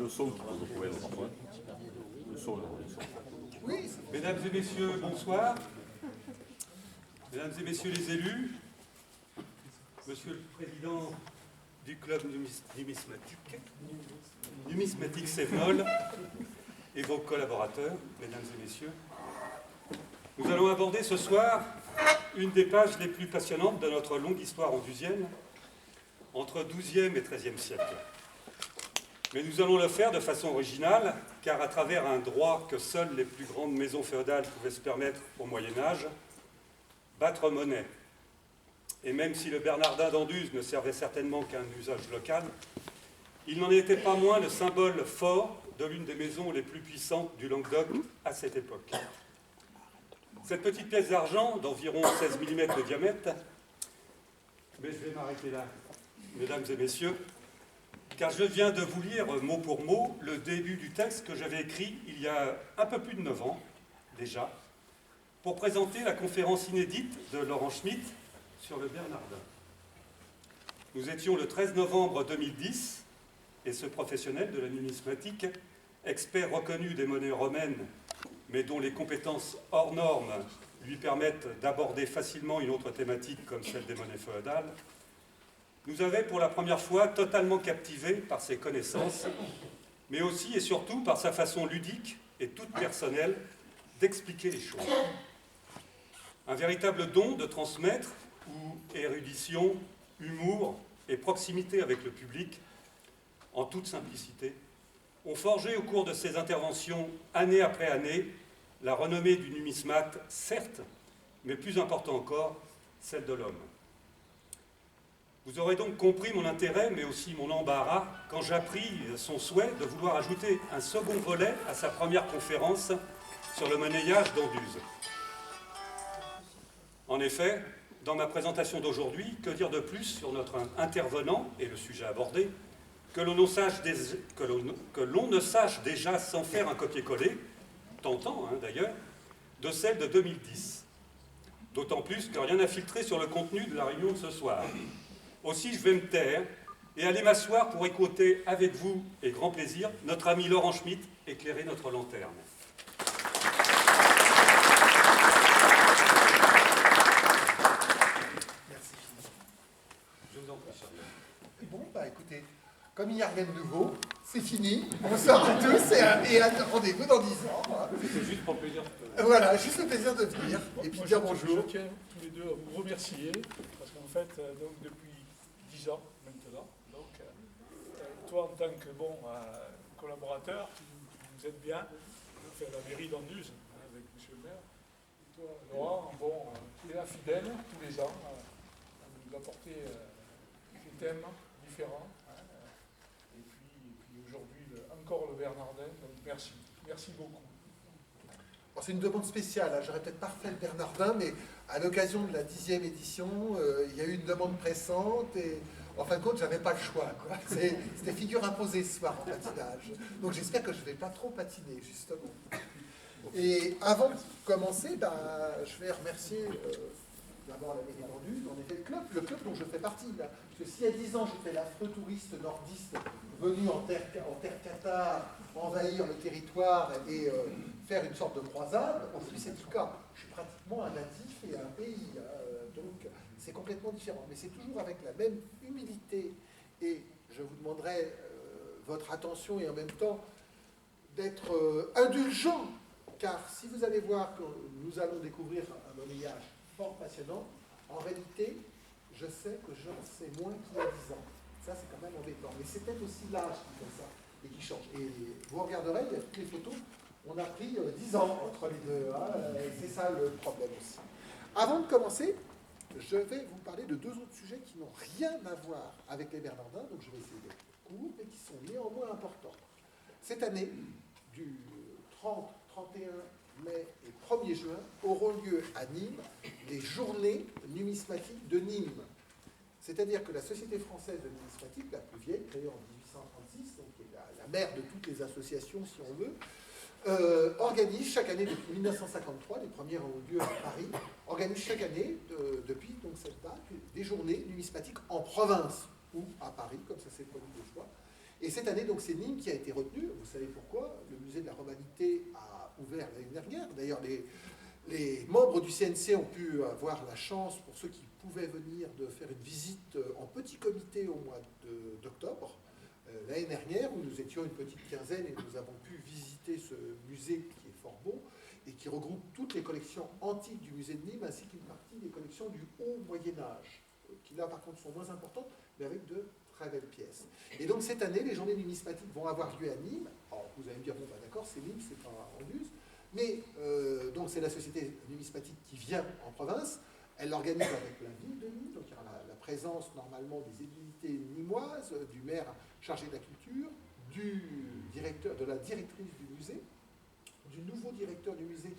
le son, vous pouvez le reprendre. Le son. Oui. Mesdames et messieurs, bonsoir. Mesdames et messieurs les élus, monsieur le président du club numismatique Sévenol et vos collaborateurs, mesdames et messieurs, nous allons aborder ce soir une des pages les plus passionnantes de notre longue histoire andusienne, entre XIIe et XIIIe siècle. Mais nous allons le faire de façon originale, car à travers un droit que seules les plus grandes maisons féodales pouvaient se permettre au Moyen-Âge, battre monnaie. Et même si le Bernardin d'Anduze ne servait certainement qu'à un usage local, il n'en était pas moins le symbole fort de l'une des maisons les plus puissantes du Languedoc à cette époque. Cette petite pièce d'argent d'environ 16 mm de diamètre, mais je vais m'arrêter là, mesdames et messieurs, car je viens de vous lire mot pour mot le début du texte que j'avais écrit il y a un peu plus de 9 ans, déjà, pour présenter la conférence inédite de Laurent Schmitt sur le Bernardin. Nous étions le 13 novembre 2010, et ce professionnel de la numismatique, expert reconnu des monnaies romaines, mais dont les compétences hors normes lui permettent d'aborder facilement une autre thématique comme celle des monnaies féodales, nous avait pour la première fois totalement captivés par ses connaissances, mais aussi et surtout par sa façon ludique et toute personnelle d'expliquer les choses. Un véritable don de transmettre où érudition, humour et proximité avec le public, en toute simplicité, ont forgé au cours de ses interventions, année après année, la renommée du numismate, certes, mais plus important encore, celle de l'homme. Vous aurez donc compris mon intérêt, mais aussi mon embarras, quand j'appris son souhait de vouloir ajouter un second volet à sa première conférence sur le monnayage d'Anduze. En effet, dans ma présentation d'aujourd'hui, que dire de plus sur notre intervenant et le sujet abordé, que l'on ne sache déjà sans faire un copier-coller, tentant d'ailleurs, de celle de 2010. D'autant plus que rien n'a filtré sur le contenu de la réunion de ce soir. Aussi, je vais me taire et aller m'asseoir pour écouter avec vous, et grand plaisir, notre ami Laurent Schmitt éclairer notre lanterne. Merci. Je vous en prie, Charles. Bon, bah écoutez, comme il n'y a rien de nouveau, c'est fini. Bonsoir à tous et rendez-vous dans 10 ans. C'est juste pour le plaisir. Voilà, juste le plaisir de venir et puis dire bonjour. Je tiens tous les deux à vous remercier, parce qu'en fait, donc, depuis 10 ans maintenant, donc, toi en tant que bon collaborateur, tu nous aides bien, tu fais la mairie d'Anduze avec M. le maire. Et toi, Laurent, bon, tu es là fidèle tous les ans, à nous apporter des thèmes différents. Et puis aujourd'hui, encore le Bernardin, donc merci. Merci beaucoup. Bon, c'est une demande spéciale, hein. J'aurais peut-être pas refait le Bernardin, mais à l'occasion de la 10e édition, il y a eu une demande pressante et en fin de compte, j'avais pas le choix, quoi. C'était figure imposée ce soir en patinage. Donc j'espère que je vais pas trop patiner, justement. Et avant de commencer, je vais remercier d'abord la mairie d'Anduze, en effet le club dont je fais partie. Là. Parce que s'il y a 10 ans, j'étais l'affreux touriste nordiste venu en terre cathare envahir le territoire et faire une sorte de croisade, aujourd'hui c'est le cas. Je suis pratiquement un natif et un pays, donc c'est complètement différent. Mais c'est toujours avec la même humilité et je vous demanderai votre attention et en même temps d'être indulgent, car si vous allez voir que nous allons découvrir un monnayage fort passionnant, en réalité, je sais que j'en sais moins qu'il y a 10 ans. Ça, c'est quand même embêtant. Mais c'est peut-être aussi l'âge qui fait ça et qui change. Et vous regarderez, il y a toutes les photos, on a pris 10 ans entre les deux. C'est ça le problème aussi. Avant de commencer, je vais vous parler de 2 autres sujets qui n'ont rien à voir avec les Bernardins, donc je vais essayer d'être court, mais qui sont néanmoins importants. Cette année, du 30, 31 mai et 1er juin, auront lieu à Nîmes les journées numismatiques de Nîmes. C'est-à-dire que la Société française de numismatique, la plus vieille, créée en 1836, donc qui est la mère de toutes les associations, si on veut, organise chaque année, depuis 1953, les premières ont lieu à Paris, organise chaque année, depuis donc, cette date, des journées numismatiques en province ou à Paris, comme ça s'est produit des fois. Et cette année, donc, c'est Nîmes qui a été retenu. Vous savez pourquoi? Le musée de la Romanité a ouvert l'année dernière. D'ailleurs, les membres du CNC ont pu avoir la chance, pour ceux qui pouvaient venir, de faire une visite en petit comité au mois d'octobre, l'année dernière, où nous étions une petite quinzaine et nous avons pu visiter ce musée qui est fort beau et qui regroupe toutes les collections antiques du musée de Nîmes ainsi qu'une partie des collections du haut Moyen-Âge, qui là par contre sont moins importantes, mais avec de très belles pièces. Et donc cette année, les journées numismatiques vont avoir lieu à Nîmes. Alors vous allez me dire, bon bah d'accord, c'est Nîmes, c'est pas en Luz, mais donc c'est la société numismatique qui vient en province. Elle l'organise avec la ville de Nîmes, donc il y aura la présence normalement des édités nîmoises, du maire chargé de la culture, du directeur, de la directrice du musée, du nouveau directeur du musée,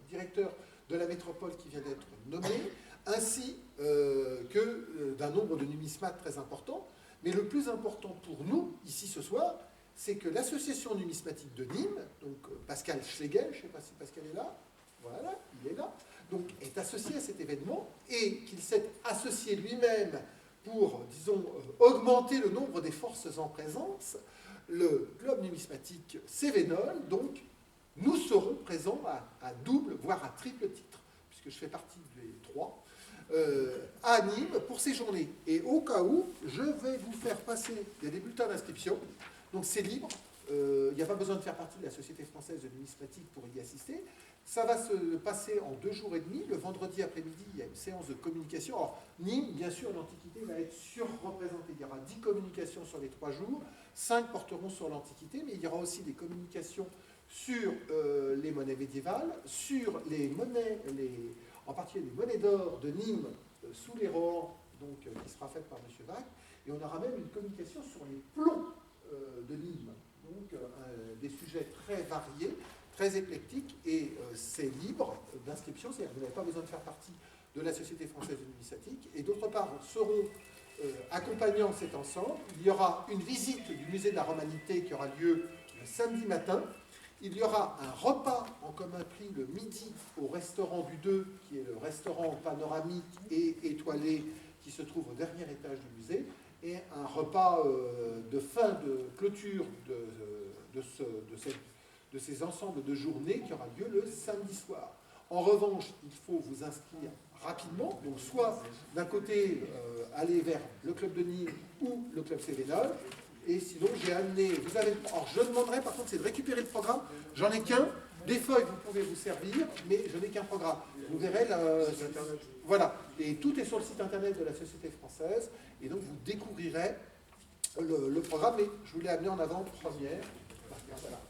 directeur de la métropole qui vient d'être nommé, ainsi que d'un nombre de numismates très important. Mais le plus important pour nous, ici ce soir, c'est que l'association numismatique de Nîmes, donc Pascal Schlegel, je ne sais pas si Pascal est là, voilà, il est là, donc est associé à cet événement et qu'il s'est associé lui-même pour, disons, augmenter le nombre des forces en présence. Le club numismatique Cévenol, donc, nous serons présents à double, voire à triple titre, puisque je fais partie des trois, à Nîmes pour ces journées. Et au cas où, je vais vous faire passer, il y a des bulletins d'inscription, donc c'est libre, il n'y a pas besoin de faire partie de la Société française de numismatique pour y assister. Ça va se passer en 2 jours et demi. Le vendredi après-midi, il y a une séance de communication. Alors, Nîmes, bien sûr, l'Antiquité va être surreprésentée. Il y aura 10 communications sur les 3 jours, 5 porteront sur l'Antiquité, mais il y aura aussi des communications sur les monnaies médiévales, sur les monnaies, en particulier les monnaies d'or de Nîmes sous les Rohan, donc, qui sera faite par M. Vac, et on aura même une communication sur les plombs de Nîmes. Donc, des sujets très variés, très éclectique, et c'est libre d'inscription, c'est-à-dire que vous n'avez pas besoin de faire partie de la Société française de numismatique. Et d'autre part, seront accompagnant cet ensemble, il y aura une visite du musée de la Romanité qui aura lieu le samedi matin. Il y aura un repas en commun pris le midi au restaurant du 2, qui est le restaurant panoramique et étoilé qui se trouve au dernier étage du musée, et un repas de fin de clôture de ces ensembles de journées qui aura lieu le samedi soir. En revanche, il faut vous inscrire rapidement, donc soit d'un côté aller vers le club de Nîmes ou le club Cévenol, et sinon j'ai amené, vous avez, alors je demanderai par contre c'est de récupérer le programme, j'en ai qu'un, des feuilles vous pouvez vous servir, mais je n'ai qu'un programme. Vous verrez, voilà, et tout est sur le site internet de la Société française, et donc vous découvrirez le programme, mais je vous l'ai amené en avant-première. Voilà.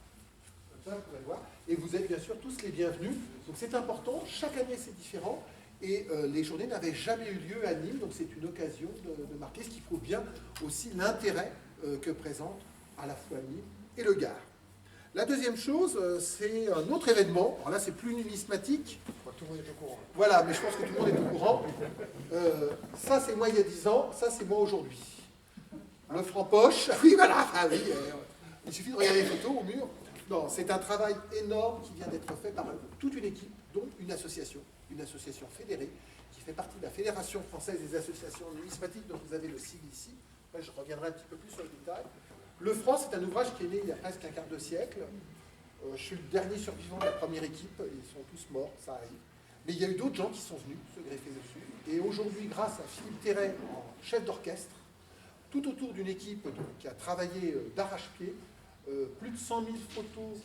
Comme ça, vous pouvez le voir. Et vous êtes bien sûr tous les bienvenus. Donc c'est important, chaque année c'est différent, et les journées n'avaient jamais eu lieu à Nîmes, donc c'est une occasion de marquer, ce qui prouve bien aussi l'intérêt que présente à la fois Nîmes et le Gard. La deuxième chose, c'est un autre événement. Alors là, c'est plus numismatique. Tout le monde est au courant. Voilà, mais je pense que tout le monde est au courant. Ça, c'est moi il y a 10 ans, ça, c'est moi aujourd'hui. Le franc-poche, oui, voilà, ah, oui, il suffit de regarder les photos au mur. Non, c'est un travail énorme qui vient d'être fait par toute une équipe, dont une association fédérée, qui fait partie de la Fédération française des associations numismatiques, dont vous avez le sigle ici. Après, je reviendrai un petit peu plus sur le détail. Le Franc, c'est un ouvrage qui est né il y a presque un quart de siècle. Je suis le dernier survivant de la première équipe, ils sont tous morts, ça arrive. Mais il y a eu d'autres gens qui sont venus se greffer dessus. Et aujourd'hui, grâce à Philippe Terret, en chef d'orchestre, tout autour d'une équipe qui a travaillé d'arrache-pied, plus de 100 000 photos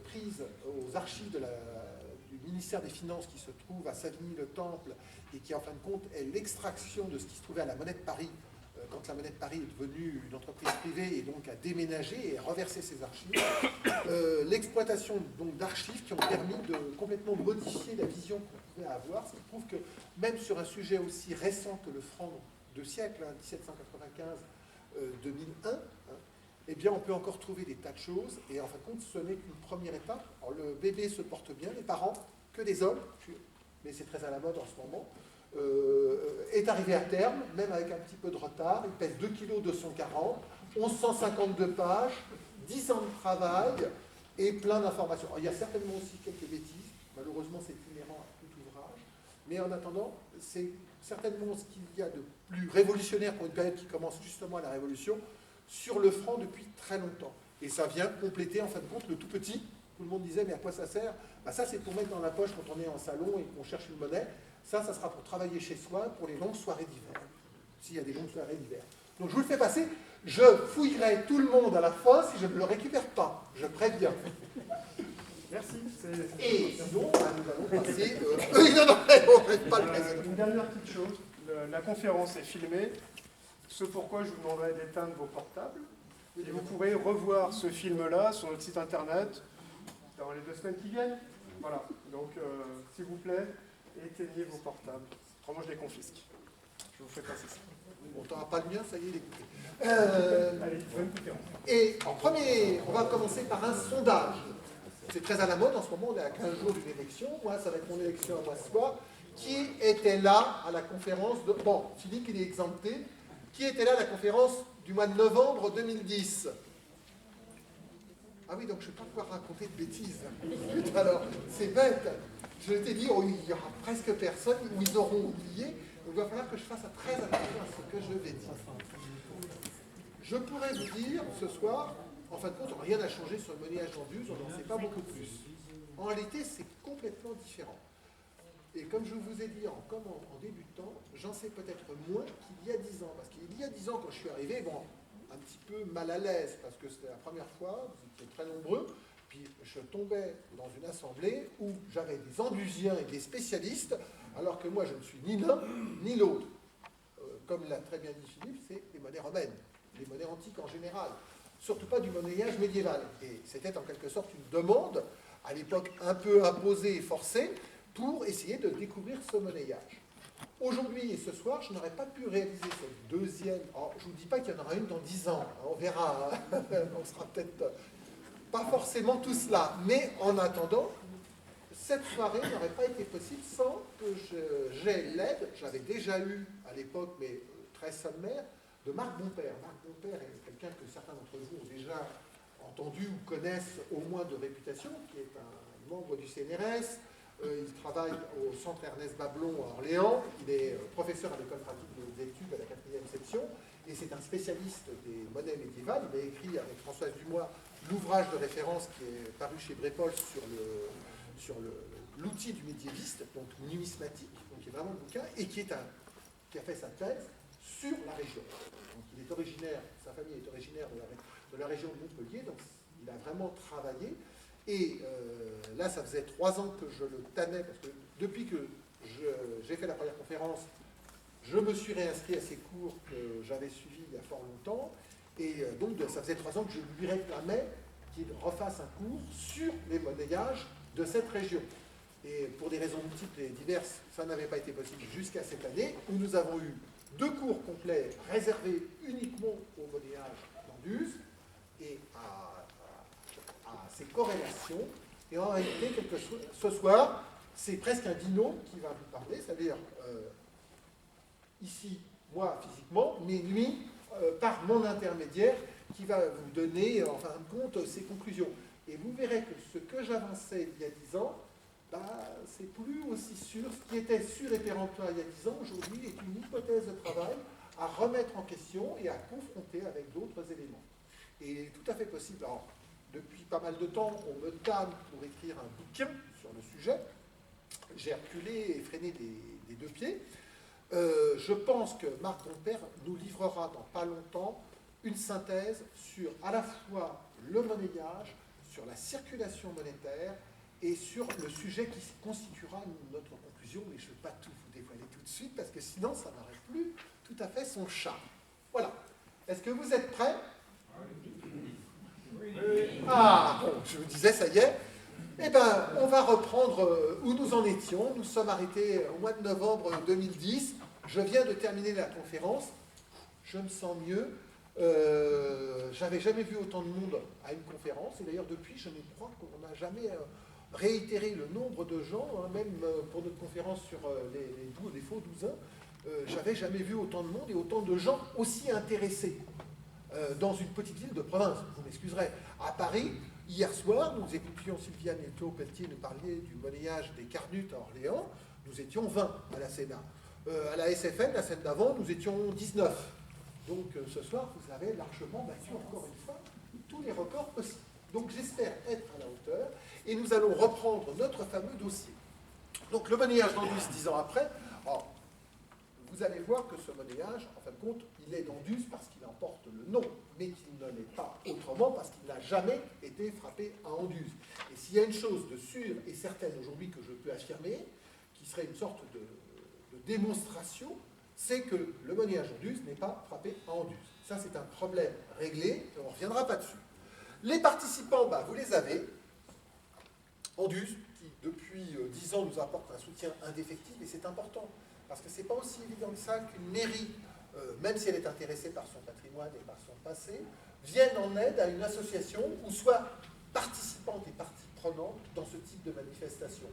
prises aux archives du ministère des Finances qui se trouve à Savigny-le-Temple et qui, en fin de compte, est l'extraction de ce qui se trouvait à la Monnaie de Paris quand la Monnaie de Paris est devenue une entreprise privée et donc a déménagé et reversé ses archives. L'exploitation d'archives qui ont permis de complètement modifier la vision qu'on pouvait avoir, ce qui prouve que même sur un sujet aussi récent que le franc, 2 siècles, 1795-2001, eh bien, on peut encore trouver des tas de choses, et en fin de compte, ce n'est qu'une première étape. Alors, le bébé se porte bien, les parents, que des hommes, mais c'est très à la mode en ce moment, est arrivé à terme, même avec un petit peu de retard. Il pèse 2 kg 240, 1152 pages, 10 ans de travail, et plein d'informations. Il y a certainement aussi quelques bêtises, malheureusement c'est inhérent à tout ouvrage, mais en attendant, c'est certainement ce qu'il y a de plus révolutionnaire pour une période qui commence justement à la Révolution, sur le franc depuis très longtemps. Et ça vient compléter, en fin de compte, le tout petit. Tout le monde disait, mais à quoi ça sert? Bah, ça, c'est pour mettre dans la poche quand on est en salon et qu'on cherche une monnaie. Ça sera pour travailler chez soi pour les longues soirées d'hiver, s'il y a des longues soirées d'hiver. Donc, je vous le fais passer. Je fouillerai tout le monde à la fin si je ne le récupère pas. Je préviens. Merci. Et sinon, bah, nous allons passer... non, pas le président. Une dernière petite chose. La conférence est filmée, ce pourquoi je vous demanderai d'éteindre vos portables. Et vous pourrez revoir ce film-là sur notre site internet dans les 2 semaines qui viennent. Voilà. Donc, s'il vous plaît, éteignez vos portables. Autrement, je les confisque. Je vous fais passer ça. On t'aura pas le mien, ça y est, il est coupé. Allez, bonne conférence. Et en premier, on va commencer par un sondage. C'est très à la mode en ce moment, on est à 15 jours d'une élection. Moi, ça va être mon élection à moi ce soir. Qui était là à la conférence de... Bon, Philippe, il est exempté. Qui était là à la conférence du mois de novembre 2010? Ah oui, donc je ne vais pas pouvoir raconter de bêtises. Alors, c'est bête. Je t'ai dit, oh, il y aura presque personne, ou ils auront oublié. Donc, il va falloir que je fasse très attention à ce que je vais dire. Je pourrais vous dire, ce soir, en fin de compte, rien n'a changé sur le monnayage d'Anduze, on n'en sait pas beaucoup plus. En réalité, c'est complètement différent. Et comme je vous ai dit en débutant, j'en sais peut-être moins qu'il y a 10 ans. Parce qu'il y a 10 ans, quand je suis arrivé, bon, un petit peu mal à l'aise, parce que c'était la première fois, vous étiez très nombreux, puis je tombais dans une assemblée où j'avais des andusiens et des spécialistes, alors que moi, je ne suis ni l'un ni l'autre. Comme l'a très bien dit Philippe, c'est les monnaies romaines, les monnaies antiques en général. Surtout pas du monnayage médiéval. Et c'était en quelque sorte une demande, à l'époque un peu imposée et forcée, pour essayer de découvrir ce monnayage. Aujourd'hui et ce soir, je n'aurais pas pu réaliser cette deuxième... Alors, je ne vous dis pas qu'il y en aura une dans 10 ans, hein, on verra, hein. On sera peut-être pas forcément tous là, mais en attendant, cette soirée n'aurait pas été possible sans que j'aie l'aide, j'avais déjà eu à l'époque, mais très sommaire, de Marc Bonpère. Marc Bonpère est quelqu'un que certains d'entre vous ont déjà entendu ou connaissent au moins de réputation, qui est un membre du CNRS. Il travaille au centre Ernest Bablon à Orléans. Il est professeur à l'école pratique des études à la 4e section. Et c'est un spécialiste des monnaies médiévales. Il a écrit avec Françoise Dumois l'ouvrage de référence qui est paru chez Brépol sur l'outil du médiéviste, donc numismatique, donc qui est vraiment le bouquin, et qui a fait sa thèse sur la région. Donc il est originaire, sa famille est originaire de la région de Montpellier, donc il a vraiment travaillé. Et là, ça faisait 3 ans que je le tannais, parce que depuis que j'ai fait la première conférence, je me suis réinscrit à ces cours que j'avais suivis il y a fort longtemps. Et donc, ça faisait 3 ans que je lui réclamais qu'il refasse un cours sur les monnayages de cette région. Et pour des raisons multiples et diverses, ça n'avait pas été possible jusqu'à cette année, où nous avons eu 2 cours complets réservés uniquement au monnayage d'Anduze et à ces corrélations. Et en réalité, ce soir, c'est presque un binôme qui va vous parler, c'est-à-dire ici, moi physiquement, mais lui, par mon intermédiaire, qui va vous donner, en fin de compte, ses conclusions. Et vous verrez que ce que j'avançais il y a 10 ans, bah, c'est plus aussi sûr. Ce qui était sûr et péremptoire il y a 10 ans, aujourd'hui, est une hypothèse de travail à remettre en question et à confronter avec d'autres éléments. Et tout à fait possible. Alors, depuis pas mal de temps, on me tanne pour écrire un bouquin sur le sujet. J'ai reculé et freiné des 2 pieds. Je pense que Marc Bonpère nous livrera dans pas longtemps une synthèse sur à la fois le monnayage, sur la circulation monétaire et sur le sujet qui constituera notre conclusion. Mais je ne vais pas tout vous dévoiler tout de suite parce que sinon ça n'aurait plus tout à fait son charme. Voilà. Est-ce que vous êtes prêts ? Ah, bon, je vous disais, ça y est. Eh bien, on va reprendre où nous en étions. Nous sommes arrêtés au mois de novembre 2010. Je viens de terminer la conférence. Je me sens mieux. J'avais jamais vu autant de monde à une conférence. Et d'ailleurs, depuis, je crois qu'on n'a jamais réitéré le nombre de gens, hein, même pour notre conférence sur les faux 12 ans. J'avais jamais vu autant de monde et autant de gens aussi intéressés. Dans une petite ville de province, vous m'excuserez. À Paris, hier soir, nous écoutions Sylviane et Claude Pelletier nous parler du monnayage des Carnutes à Orléans. Nous étions 20 à la Sénat. À la SFN, la semaine d'avant, nous étions 19. Donc ce soir, vous avez largement battu encore une fois tous les records possibles. Donc j'espère être à la hauteur et nous allons reprendre notre fameux dossier. Donc le monnayage d'Anduze 10 ans après, alors, vous allez voir que ce monnayage, en fin de compte, il est d'Anduze parce qu'il en porte le nom, mais qu'il ne l'est pas autrement parce qu'il n'a jamais été frappé à Anduze. Et s'il y a une chose de sûre et certaine aujourd'hui que je peux affirmer, qui serait une sorte de démonstration, c'est que le monnayage Anduze n'est pas frappé à Anduze. Ça, c'est un problème réglé, et on ne reviendra pas dessus. Les participants, vous les avez. Anduze, qui depuis 10 ans nous apporte un soutien indéfectible, et c'est important, parce que ce n'est pas aussi évident que ça qu'une mairie, même si elle est intéressée par son patrimoine et par son passé, vienne en aide à une association ou soit participante et partie prenante dans ce type de manifestation.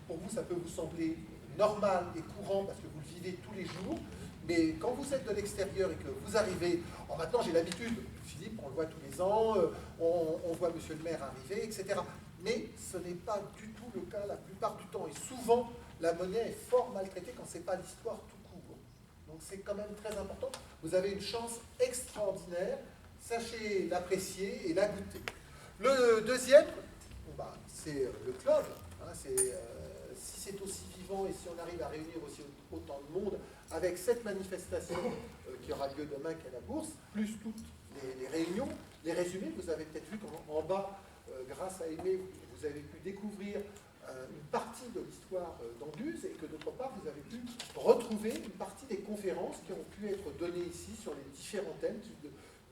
Pour vous, ça peut vous sembler normal et courant parce que vous le vivez tous les jours, mais quand vous êtes de l'extérieur et que vous arrivez, maintenant j'ai l'habitude, Philippe, on le voit tous les ans, on voit monsieur le maire arriver, etc. Mais ce n'est pas du tout le cas la plupart du temps, et souvent la monnaie est fort maltraitée quand ce n'est pas l'histoire tout court. Donc c'est quand même très important. Vous avez une chance extraordinaire, sachez l'apprécier et la goûter. Le deuxième, c'est le club. Si c'est aussi vivant et si on arrive à réunir aussi autant de monde, avec cette manifestation qui aura lieu demain qu'à la bourse, plus toutes les réunions, les résumés, vous avez peut-être vu qu'en bas, grâce à Aimé, vous avez pu découvrir une partie de l'histoire d'Anduze et que d'autre part, vous avez pu retrouver une partie des conférences qui ont pu être données ici sur les différents thèmes qui,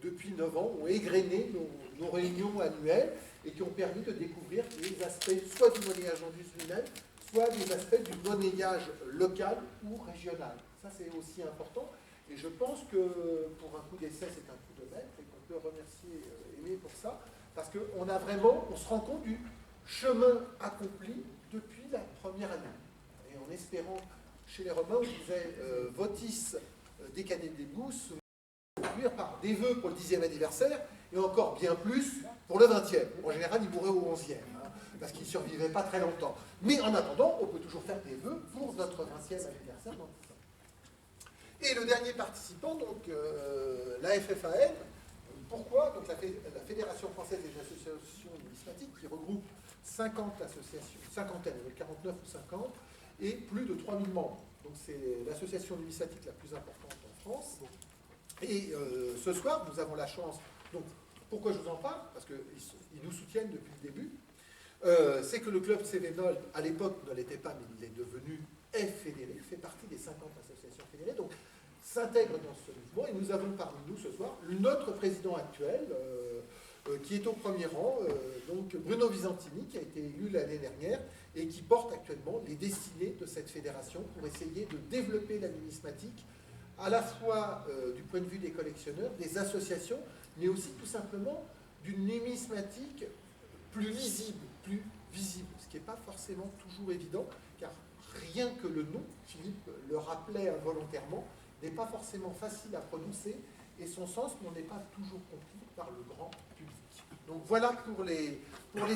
depuis 9 ans, ont égrené nos réunions annuelles et qui ont permis de découvrir les aspects soit du monnayage Anduze lui-même, soit des aspects du monnayage local ou régional. Ça, c'est aussi important. Et je pense que pour un coup d'essai, c'est un coup de maître et qu'on peut remercier Aimé pour ça, parce qu'on a vraiment, on se rend compte du chemin accompli depuis la première année. Et en espérant, chez les Romains, on disait votis decademus, conclure par des vœux pour le 10e anniversaire, et encore bien plus pour le 20e. En général, ils mouraient au 11e, parce qu'ils ne survivaient pas très longtemps. Mais en attendant, on peut toujours faire des vœux pour notre 20e anniversaire. Et le dernier participant, donc la FFAN, pourquoi donc, la Fédération française des associations numismatiques, qui regroupe 50 associations, cinquantaine, 49 ou 50, et plus de 3000 membres. Donc c'est l'association numismatique la plus importante en France. Et ce soir, nous avons la chance, donc pourquoi je vous en parle? Parce qu'ils nous soutiennent depuis le début. C'est que le club Cévenol, à l'époque, ne l'était pas, mais il est devenu fédéré, fait partie des 50 associations fédérées, donc s'intègre dans ce mouvement. Et nous avons parmi nous ce soir notre président actuel, qui est au premier rang, donc Bruno Visentini, qui a été élu l'année dernière et qui porte actuellement les destinées de cette fédération pour essayer de développer la numismatique, à la fois du point de vue des collectionneurs, des associations, mais aussi tout simplement d'une numismatique plus lisible, plus visible, ce qui n'est pas forcément toujours évident, car rien que le nom, Philippe le rappelait involontairement, n'est pas forcément facile à prononcer, et son sens n'en est pas toujours compris par le grand public. Donc voilà pour les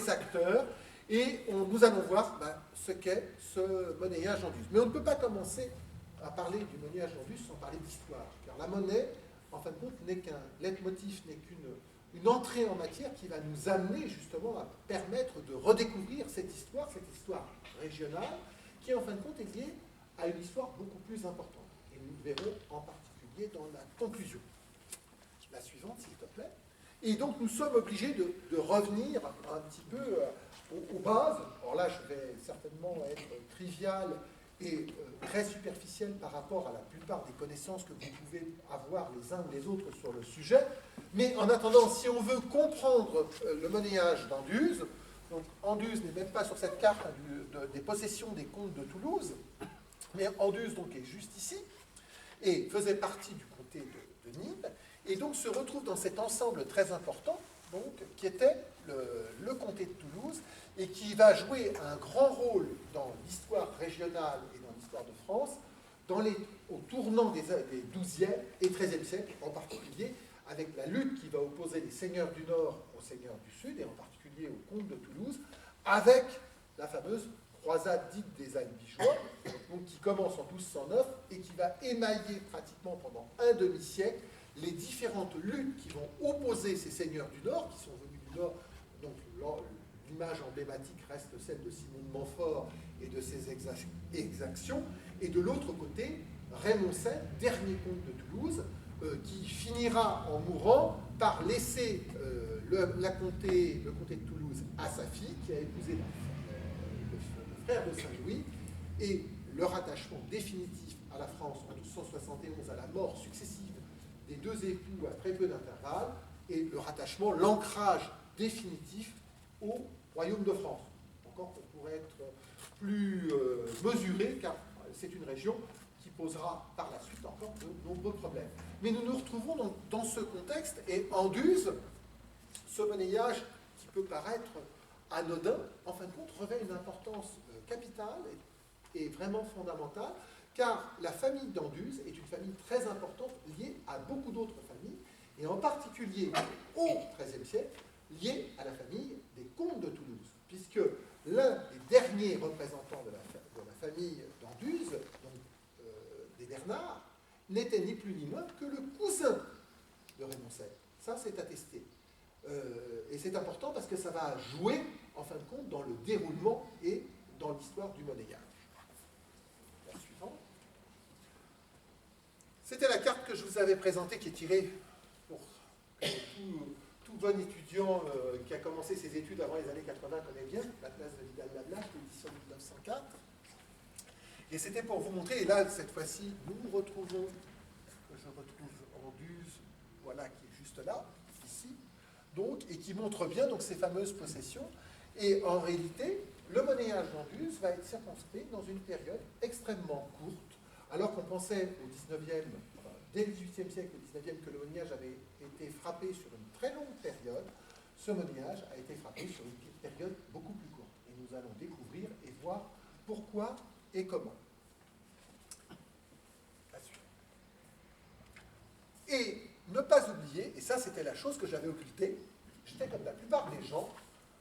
acteurs, et nous allons voir ce qu'est ce monnayage Anduze. Mais on ne peut pas commencer à parler du monnayage Anduze sans parler d'histoire, car la monnaie, en fin de compte, n'est qu'un leitmotiv, n'est qu'une entrée en matière qui va nous amener justement à permettre de redécouvrir cette histoire régionale, qui en fin de compte est liée à une histoire beaucoup plus importante. Et nous le verrons en particulier dans la conclusion. La suivante, s'il te plaît. Et donc nous sommes obligés de revenir un petit peu aux bases. Alors là, je vais certainement être trivial et très superficiel par rapport à la plupart des connaissances que vous pouvez avoir les uns ou les autres sur le sujet. Mais en attendant, si on veut comprendre le monnayage d'Anduze, donc Anduze n'est même pas sur cette carte des possessions des comtes de Toulouse, mais Anduze donc, est juste ici, et faisait partie du comté de Nîmes, et donc se retrouve dans cet ensemble très important, donc, qui était le comté de Toulouse, et qui va jouer un grand rôle dans l'histoire régionale et dans l'histoire de France, au tournant des XIIe et XIIIe siècles en particulier, avec la lutte qui va opposer les seigneurs du Nord aux seigneurs du Sud, et en particulier aux comtes de Toulouse, avec la fameuse croisade dite des Albigeois, donc qui commence en 1209 et qui va émailler pratiquement pendant un demi-siècle les différentes luttes qui vont opposer ces seigneurs du Nord, qui sont venus du Nord. Donc l'image emblématique reste celle de Simon de Montfort et de ses exactions. Et de l'autre côté, Raymond VII, dernier comte de Toulouse, qui finira en mourant par laisser le comté de Toulouse à sa fille, qui a épousé le frère de Saint-Louis, et le rattachement définitif à la France en 1271, à la mort successive des deux époux à très peu d'intervalle, et le rattachement, l'ancrage définitif au royaume de France. Encore qu'on pourrait être plus mesuré, car c'est une région qui posera par la suite encore de nombreux problèmes. Mais nous nous retrouvons donc dans ce contexte, et Anduze, ce monnayage qui peut paraître anodin, en fin de compte, revêt une importance capitale et vraiment fondamentale, car la famille d'Anduze est une famille très importante liée à beaucoup d'autres familles, et en particulier au XIIIe siècle, liée à la famille des comtes de Toulouse, puisque l'un des derniers représentants de la famille d'Anduze, donc des Bernard, n'était ni plus ni moins que le cousin de Raymond VII. Ça, c'est attesté. Et c'est important parce que ça va jouer, en fin de compte, dans le déroulement et dans l'histoire du monnayage. La suivante. C'était la carte que je vous avais présentée, qui est tirée pour tout bon étudiant qui a commencé ses études avant les années 80 connaît bien, la place de Vidal-Lablache, l'édition de 1904. Et c'était pour vous montrer, et là, cette fois-ci, nous retrouvons, je retrouve Anduze, voilà, qui est juste là, ici, donc, et qui montre bien donc, ces fameuses possessions. Et en réalité, le monnayage d'Anduze va être circonscrit dans une période extrêmement courte, alors qu'on pensait au 19e, dès le XVIIIe siècle, au 19e, que le monnayage avait été frappé sur une très longue période. Ce monnayage a été frappé sur une période beaucoup plus courte. Et nous allons découvrir et voir pourquoi et comment. Et ne pas oublier, et ça c'était la chose que j'avais occultée, j'étais comme la plupart des gens,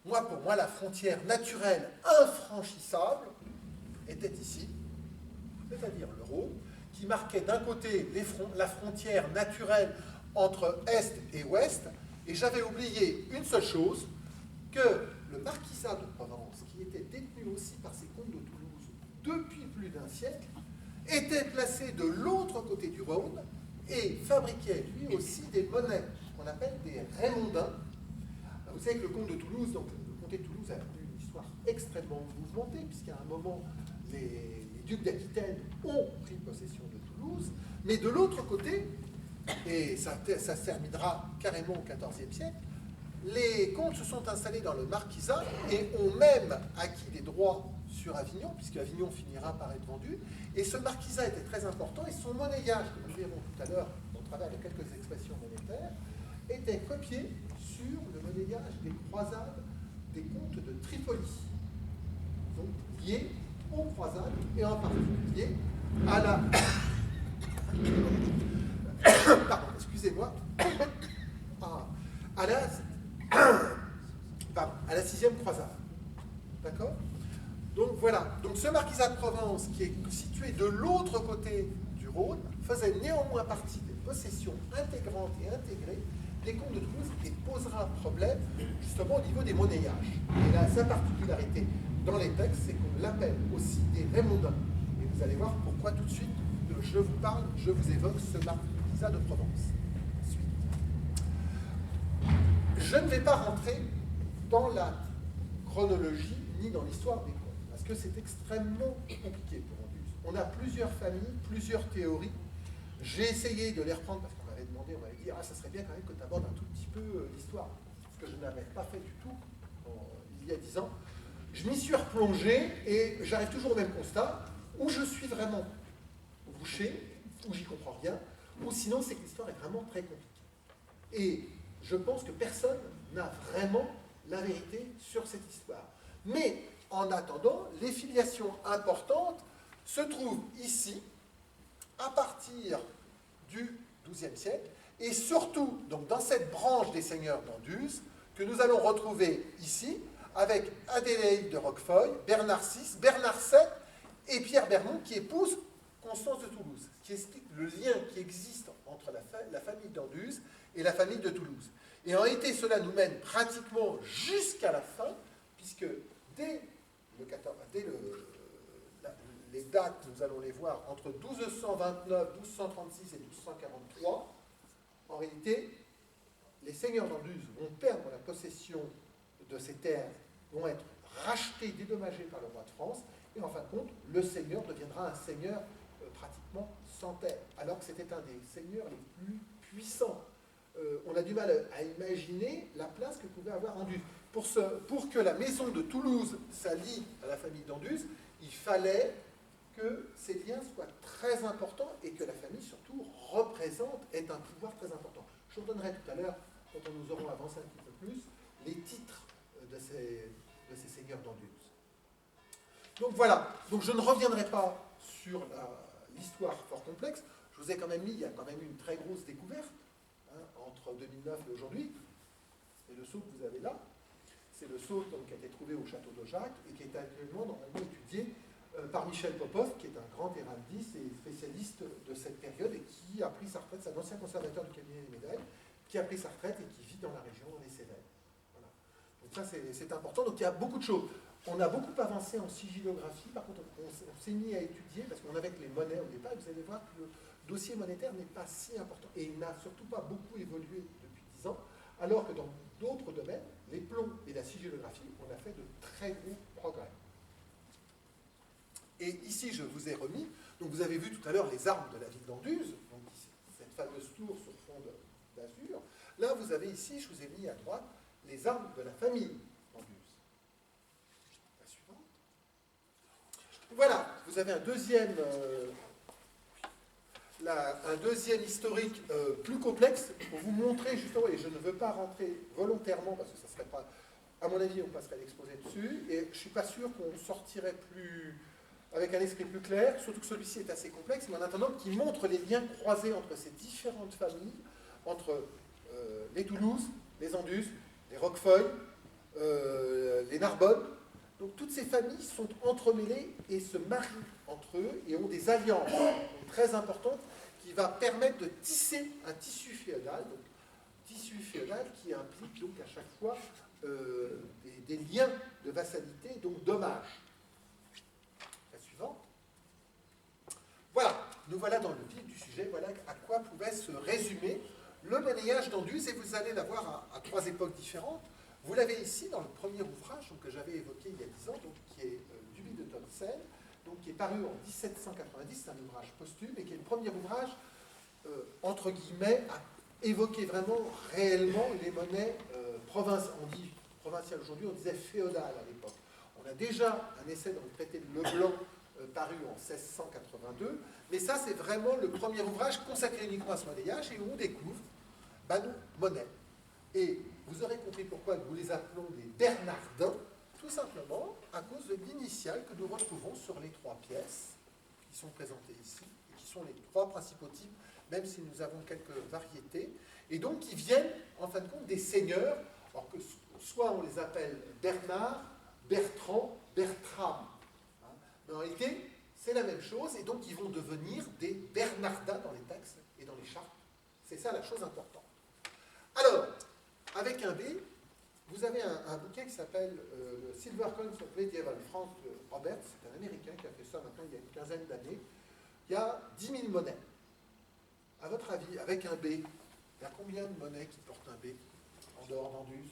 pour moi la frontière naturelle infranchissable était ici, c'est-à-dire le Rhône, qui marquait d'un côté la frontière naturelle entre Est et Ouest, et j'avais oublié une seule chose, que le marquisat de Provence, qui était détenu aussi par ces comtes de Toulouse depuis plus d'un siècle, était placé de l'autre côté du Rhône et fabriquait lui aussi des monnaies qu'on appelle des Raymondins. Vous savez que le comte de Toulouse, donc le comté de Toulouse a eu une histoire extrêmement mouvementée, puisqu'à un moment, les ducs d'Aquitaine ont pris possession de Toulouse, mais de l'autre côté, et ça se terminera carrément au XIVe siècle, les comtes se sont installés dans le marquisat et ont même acquis des droits sur Avignon, puisque Avignon finira par être vendu. Et ce marquisat était très important, et son monnayage, que nous verrons tout à l'heure au travers de quelques expressions monétaires, était copié sur le monnayage des croisades des comtes de Tripoli, donc lié aux croisades, et en particulier à la... Pardon, excusez-moi. À la 6e croisade. D'accord? Donc voilà. Donc ce marquisat de Provence, qui est situé de l'autre côté du Rhône, faisait néanmoins partie des possessions intégrantes et intégrées des comtes de Toulouse, et posera un problème justement au niveau des monnayages. Et là, sa particularité dans les textes, c'est qu'on l'appelle aussi des Raymondins. Et vous allez voir pourquoi tout de suite je vous évoque ce marquisat de Provence. Ensuite, je ne vais pas rentrer dans la chronologie ni dans l'histoire des comtes, parce que c'est extrêmement compliqué pour Anduze. On a plusieurs familles, plusieurs théories. J'ai essayé de les reprendre parce qu'on m'avait demandé, on m'avait dit, ça serait bien quand même que tu abordes un tout petit peu l'histoire, ce que je n'avais pas fait du tout il y a 10 ans. Je m'y suis replongé et j'arrive toujours au même constat, où je suis vraiment bouché, où j'y comprends rien, ou sinon c'est que l'histoire est vraiment très compliquée. Et je pense que personne n'a vraiment la vérité sur cette histoire. Mais en attendant, les filiations importantes se trouvent ici, à partir du XIIe siècle, et surtout donc, dans cette branche des seigneurs d'Anduze, que nous allons retrouver ici, avec Adélaïde de Roquefeuille, Bernard VI, Bernard VII et Pierre Bermond qui épouse Constance de Toulouse, ce qui explique le lien qui existe entre la famille d'Anduze et la famille de Toulouse. Et en réalité, cela nous mène pratiquement jusqu'à la fin, puisque dès les dates, nous allons les voir, entre 1229, 1236 et 1243, en réalité, les seigneurs d'Anduze vont perdre la possession de ces terres, vont être rachetés, dédommagés par le roi de France, et en fin de compte, le seigneur deviendra un seigneur pratiquement sans terre, alors que c'était un des seigneurs les plus puissants. On a du mal à imaginer la place que pouvait avoir Anduze. Pour que la maison de Toulouse s'allie à la famille d'Anduze, il fallait que ces liens soient très importants et que la famille, surtout, ait un pouvoir très important. Je vous redonnerai tout à l'heure, quand nous aurons avancé un petit peu plus, les titres de ces seigneurs d'Anduze. Donc voilà, donc je ne reviendrai pas sur l'histoire fort complexe. Je vous ai quand même mis, il y a quand même eu une très grosse découverte entre 2009 et aujourd'hui. C'est le sceau que vous avez là. C'est le sceau qui a été trouvé au château d'Aujac et qui est actuellement normalement étudié par Michel Popov, qui est un grand héraldiste et spécialiste de cette période et qui a pris sa retraite, c'est un ancien conservateur du cabinet des médailles, qui a pris sa retraite et qui vit dans la région, dans les Cévennes. Voilà. Donc ça, c'est important. Donc il y a beaucoup de choses. On a beaucoup avancé en sigillographie, par contre, on s'est mis à étudier, parce qu'on avait les monnaies au départ, vous allez voir que le dossier monétaire n'est pas si important, et il n'a surtout pas beaucoup évolué depuis 10 ans, alors que dans d'autres domaines, les plombs et la sigillographie, on a fait de très gros progrès. Et ici, je vous ai remis, donc vous avez vu tout à l'heure les armes de la ville d'Anduze, donc cette fameuse tour sur fond d'azur. Là, vous avez ici, je vous ai mis à droite, les armes de la famille d'Anduze. La suivante. Voilà, vous avez un deuxième historique plus complexe pour vous montrer justement, et je ne veux pas rentrer volontairement, parce que ça serait pas, à mon avis, on passerait l'exposé dessus, et je ne suis pas sûr qu'on sortirait avec un esprit plus clair, surtout que celui-ci est assez complexe, mais en attendant, qui montre les liens croisés entre ces différentes familles, entre les Toulouse, les Anduze, les Roquefeuille, les Narbonne. Donc toutes ces familles sont entremêlées et se marient entre eux et ont des alliances très importantes qui va permettre de tisser un tissu féodal, donc tissu féodal qui implique donc à chaque fois des liens de vassalité, donc d'hommage. La suivante. Voilà, nous voilà dans le vif du sujet, voilà à quoi pouvait se résumer le monnayage d'Anduze, et vous allez l'avoir à 3 époques différentes. Vous l'avez ici dans le premier ouvrage donc, que j'avais évoqué il y a 10 ans, donc, qui est Duby de Tonsel, donc, qui est paru en 1790, c'est un ouvrage posthume, et qui est le premier ouvrage, entre guillemets, à évoquer vraiment, réellement, les monnaies provinciales. On dit provinciales aujourd'hui, on disait féodales à l'époque. On a déjà un essai dans le traité de Leblanc, paru en 1682, mais ça, c'est vraiment le premier ouvrage consacré uniquement à ce monnayage, et où on découvre nos monnaies. Et vous aurez compris pourquoi nous les appelons des Bernardins, tout simplement à cause de l'initiale que nous retrouvons sur les 3 pièces qui sont présentées ici, et qui sont les 3 principaux types, même si nous avons quelques variétés, et donc qui viennent, en fin de compte, des seigneurs, alors que soit on les appelle Bernard, Bertrand, Bertram. Mais en réalité, c'est la même chose, et donc ils vont devenir des Bernardins dans les textes et dans les chartes. C'est ça la chose importante. Alors, avec un B, vous avez un bouquin qui s'appelle Silver Coins of Medieval France de Roberts, c'est un Américain qui a fait ça maintenant il y a une quinzaine d'années. Il y a 10 000 monnaies. À votre avis, avec un B, il y a combien de monnaies qui portent un B en dehors d'Anduze?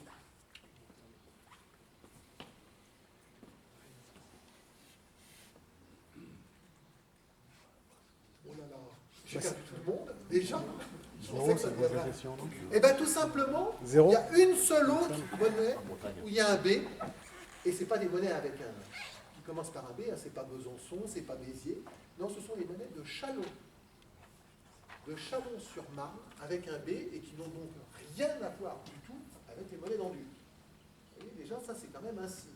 Oh là là, j'ai perdu tout le monde, déjà. Eh bien, tout simplement, il y a une seule autre monnaie où il y a un B, et ce n'est pas des monnaies avec qui commencent par un B, hein, ce n'est pas Besançon, ce n'est pas Béziers, non, ce sont les monnaies de Châlons. De Chalon-sur-Marne, avec un B, et qui n'ont donc rien à voir du tout avec les monnaies d'Anduze. Vous voyez, déjà, ça, c'est quand même un signe.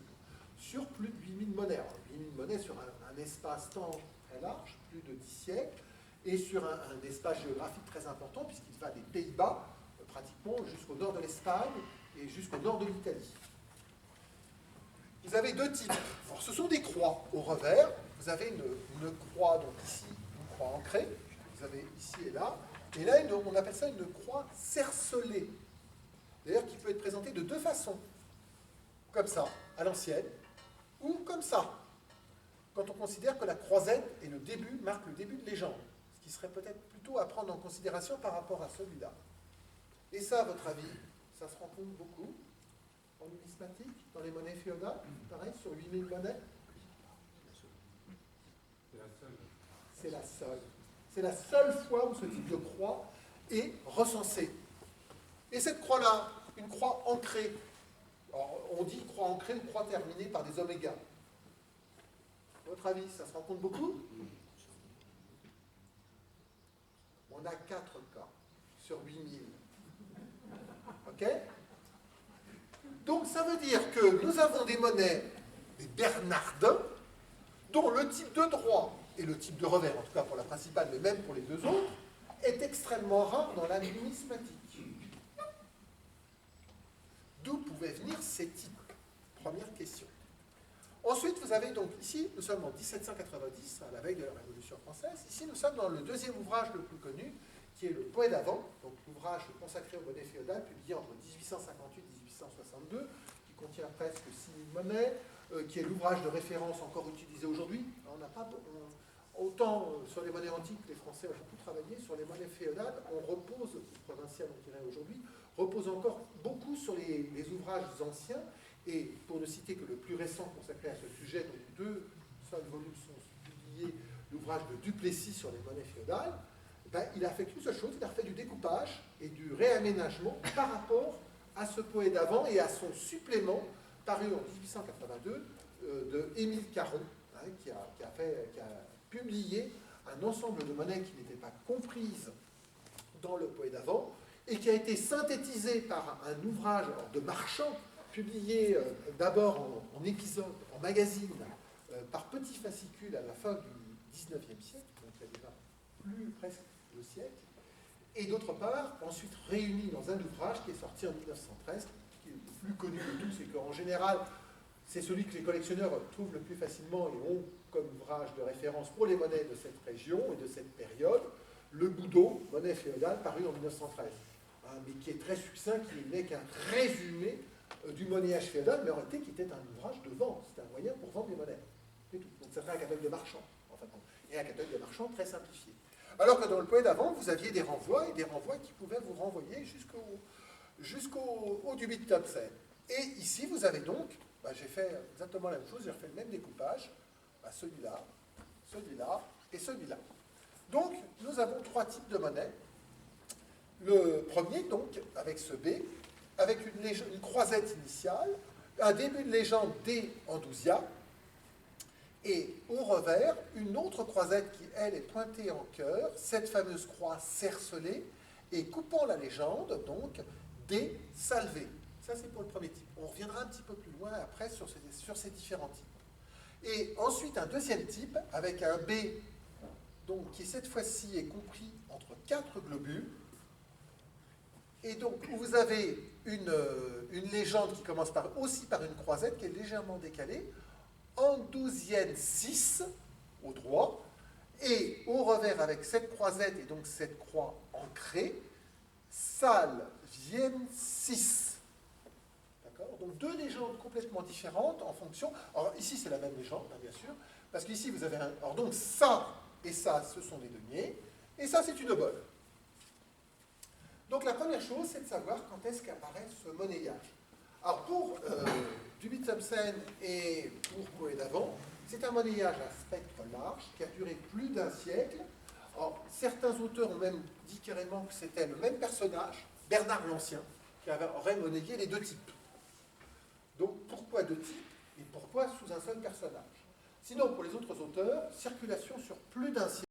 Sur plus de 8000 monnaies. Alors, 8000 monnaies sur un espace-temps très large, plus de 10 siècles, et sur un espace géographique très important, puisqu'il va des Pays-Bas, pratiquement jusqu'au nord de l'Espagne et jusqu'au nord de l'Italie. vous avez deux types. Alors, ce sont des croix au revers. Vous avez une croix, donc ici, une croix ancrée. Vous avez ici et là. Et là, on appelle ça une croix cercelée. D'ailleurs, qui peut être présentée de deux façons. Comme ça, à l'ancienne, ou comme ça, quand on considère que la croisette est le début, marque le début de légende. Ce qui serait peut-être plutôt à prendre en considération par rapport à celui-là. Et ça, à votre avis, ça se rencontre beaucoup en numismatique, dans les monnaies féodales, pareil, sur 8000 monnaies. C'est la seule. C'est la seule fois où ce type de croix est recensé. Et cette croix-là, une croix ancrée, alors, on dit croix ancrée ou croix terminée par des omégas. À votre avis, ça se rencontre beaucoup? On a 4 cas sur 8000. OK? Donc ça veut dire que nous avons des monnaies, des bernardins, dont le type de droit et le type de revers, en tout cas pour la principale, mais même pour les deux autres, est extrêmement rare dans la numismatique. D'où pouvaient venir ces types? Première question. Ensuite, vous avez donc ici, nous sommes en 1790, à la veille de la Révolution française. Ici, nous sommes dans le deuxième ouvrage le plus connu, qui est le Poet d'Avant, donc l'ouvrage consacré aux monnaies féodales, publié entre 1858 et 1862, qui contient presque 6000 monnaies, qui est l'ouvrage de référence encore utilisé aujourd'hui. On n'a pas autant sur les monnaies antiques, les Français ont beaucoup travaillé, sur les monnaies féodales, on repose, provinciales on dirait aujourd'hui, repose encore beaucoup sur les ouvrages anciens, et pour ne citer que le plus récent consacré à ce sujet, donc 2 seuls volumes sont publiés, l'ouvrage de Duplessis sur les monnaies féodales, ben, il a fait qu'une seule chose, il a fait du découpage et du réaménagement par rapport à ce Poet d'Avant et à son supplément paru en 1882 de Émile Caron, hein, qui a publié un ensemble de monnaies qui n'étaient pas comprises dans le Poet d'Avant et qui a été synthétisé par un ouvrage de Marchand, publié d'abord en épisode, en magazine, par petits fascicules à la fin du XIXe siècle, donc il y a déjà presque le siècle, et d'autre part, ensuite réuni dans un ouvrage qui est sorti en 1913, qui est le plus connu de tous, et qu'en général, c'est celui que les collectionneurs trouvent le plus facilement et ont comme ouvrage de référence pour les monnaies de cette région et de cette période, le Boudot, monnaie féodale, paru en 1913, hein, mais qui est très succinct, qui n'est qu'un résumé du monnayage féodal, mais en réalité qui était un ouvrage de vente, c'était un moyen pour vendre les monnaies. C'est tout. Donc c'était un catalogue de marchands, en fait, et un catalogue de marchands très simplifié. Alors que dans le Poet d'Avant, vous aviez des renvois, et des renvois qui pouvaient vous renvoyer jusqu'au Dubit Thompson. Et ici, vous avez donc, j'ai fait exactement la même chose, j'ai refait le même découpage, celui-là, celui-là et celui-là. Donc, nous avons 3 types de monnaies. Le premier, donc, avec ce B, avec une croisette initiale, un début de légende D en douziat, et au revers, une autre croisette qui, elle, est pointée en cœur, cette fameuse croix cercelée, et coupant la légende, donc, D salvé. Ça, c'est pour le premier type. On reviendra un petit peu plus loin après sur ces différents types. Et ensuite, un deuxième type, avec un B, donc, qui cette fois-ci est compris entre 4 globules, et donc, où vous avez une légende qui commence aussi par une croisette qui est légèrement décalée, en douzienne 6 au droit, et au revers avec cette croisette et donc cette croix ancrée, salvienne 6. D'accord? Donc 2 légendes complètement différentes en fonction. Alors ici c'est la même légende, hein, bien sûr, parce qu'ici vous avez un. Alors donc ça et ça, ce sont des deniers, et ça c'est une obole. Donc la première chose, c'est de savoir quand est-ce qu'apparaît ce monnayage. Alors pour Dubit Thompson et pour Poet d'Avant, c'est un monnayage à spectre large qui a duré plus d'1 siècle. Alors, certains auteurs ont même dit carrément que c'était le même personnage, Bernard l'Ancien, qui aurait monnayé les 2 types. Donc pourquoi 2 types et pourquoi sous un seul personnage? Sinon, pour les autres auteurs, circulation sur plus d'1 siècle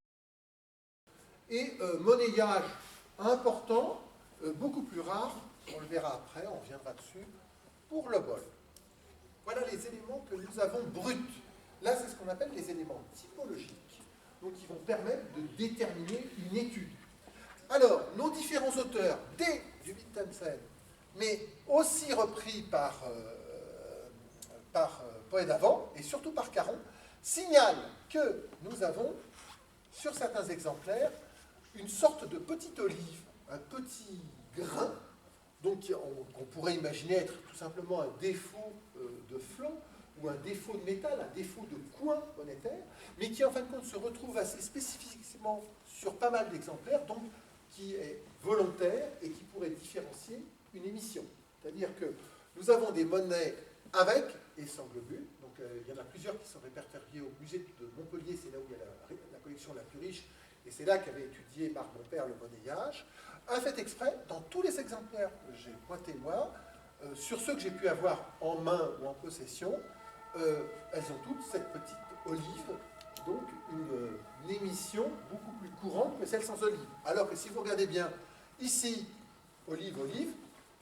et monnayage important, beaucoup plus rare, on le verra après, on reviendra dessus, pour le bol. Voilà les éléments que nous avons bruts. Là, c'est ce qu'on appelle les éléments typologiques, donc qui vont permettre de déterminer une étude. Alors, nos différents auteurs, dès Dubit Thompson, mais aussi repris par Poët d'Avent, et surtout par Caron, signale que nous avons, sur certains exemplaires, une sorte de petite olive, un petit grain, donc qu'on pourrait imaginer être tout simplement un défaut de flanc, ou un défaut de métal, un défaut de coin monétaire, mais qui en fin de compte se retrouve assez spécifiquement sur pas mal d'exemplaires, donc qui est volontaire et qui pourrait différencier une émission. C'est-à-dire que nous avons des monnaies avec et sans globule, donc il y en a plusieurs qui sont répertoriées au musée de Montpellier, c'est là où il y a la collection la plus riche, et c'est là qu'avait étudié Marc Bonpère le monnayage. Un fait exprès, dans tous les exemplaires que j'ai pointés moi, sur ceux que j'ai pu avoir en main ou en possession, elles ont toutes cette petite olive, donc une émission beaucoup plus courante que celle sans olive. Alors que si vous regardez bien, ici, olive, olive,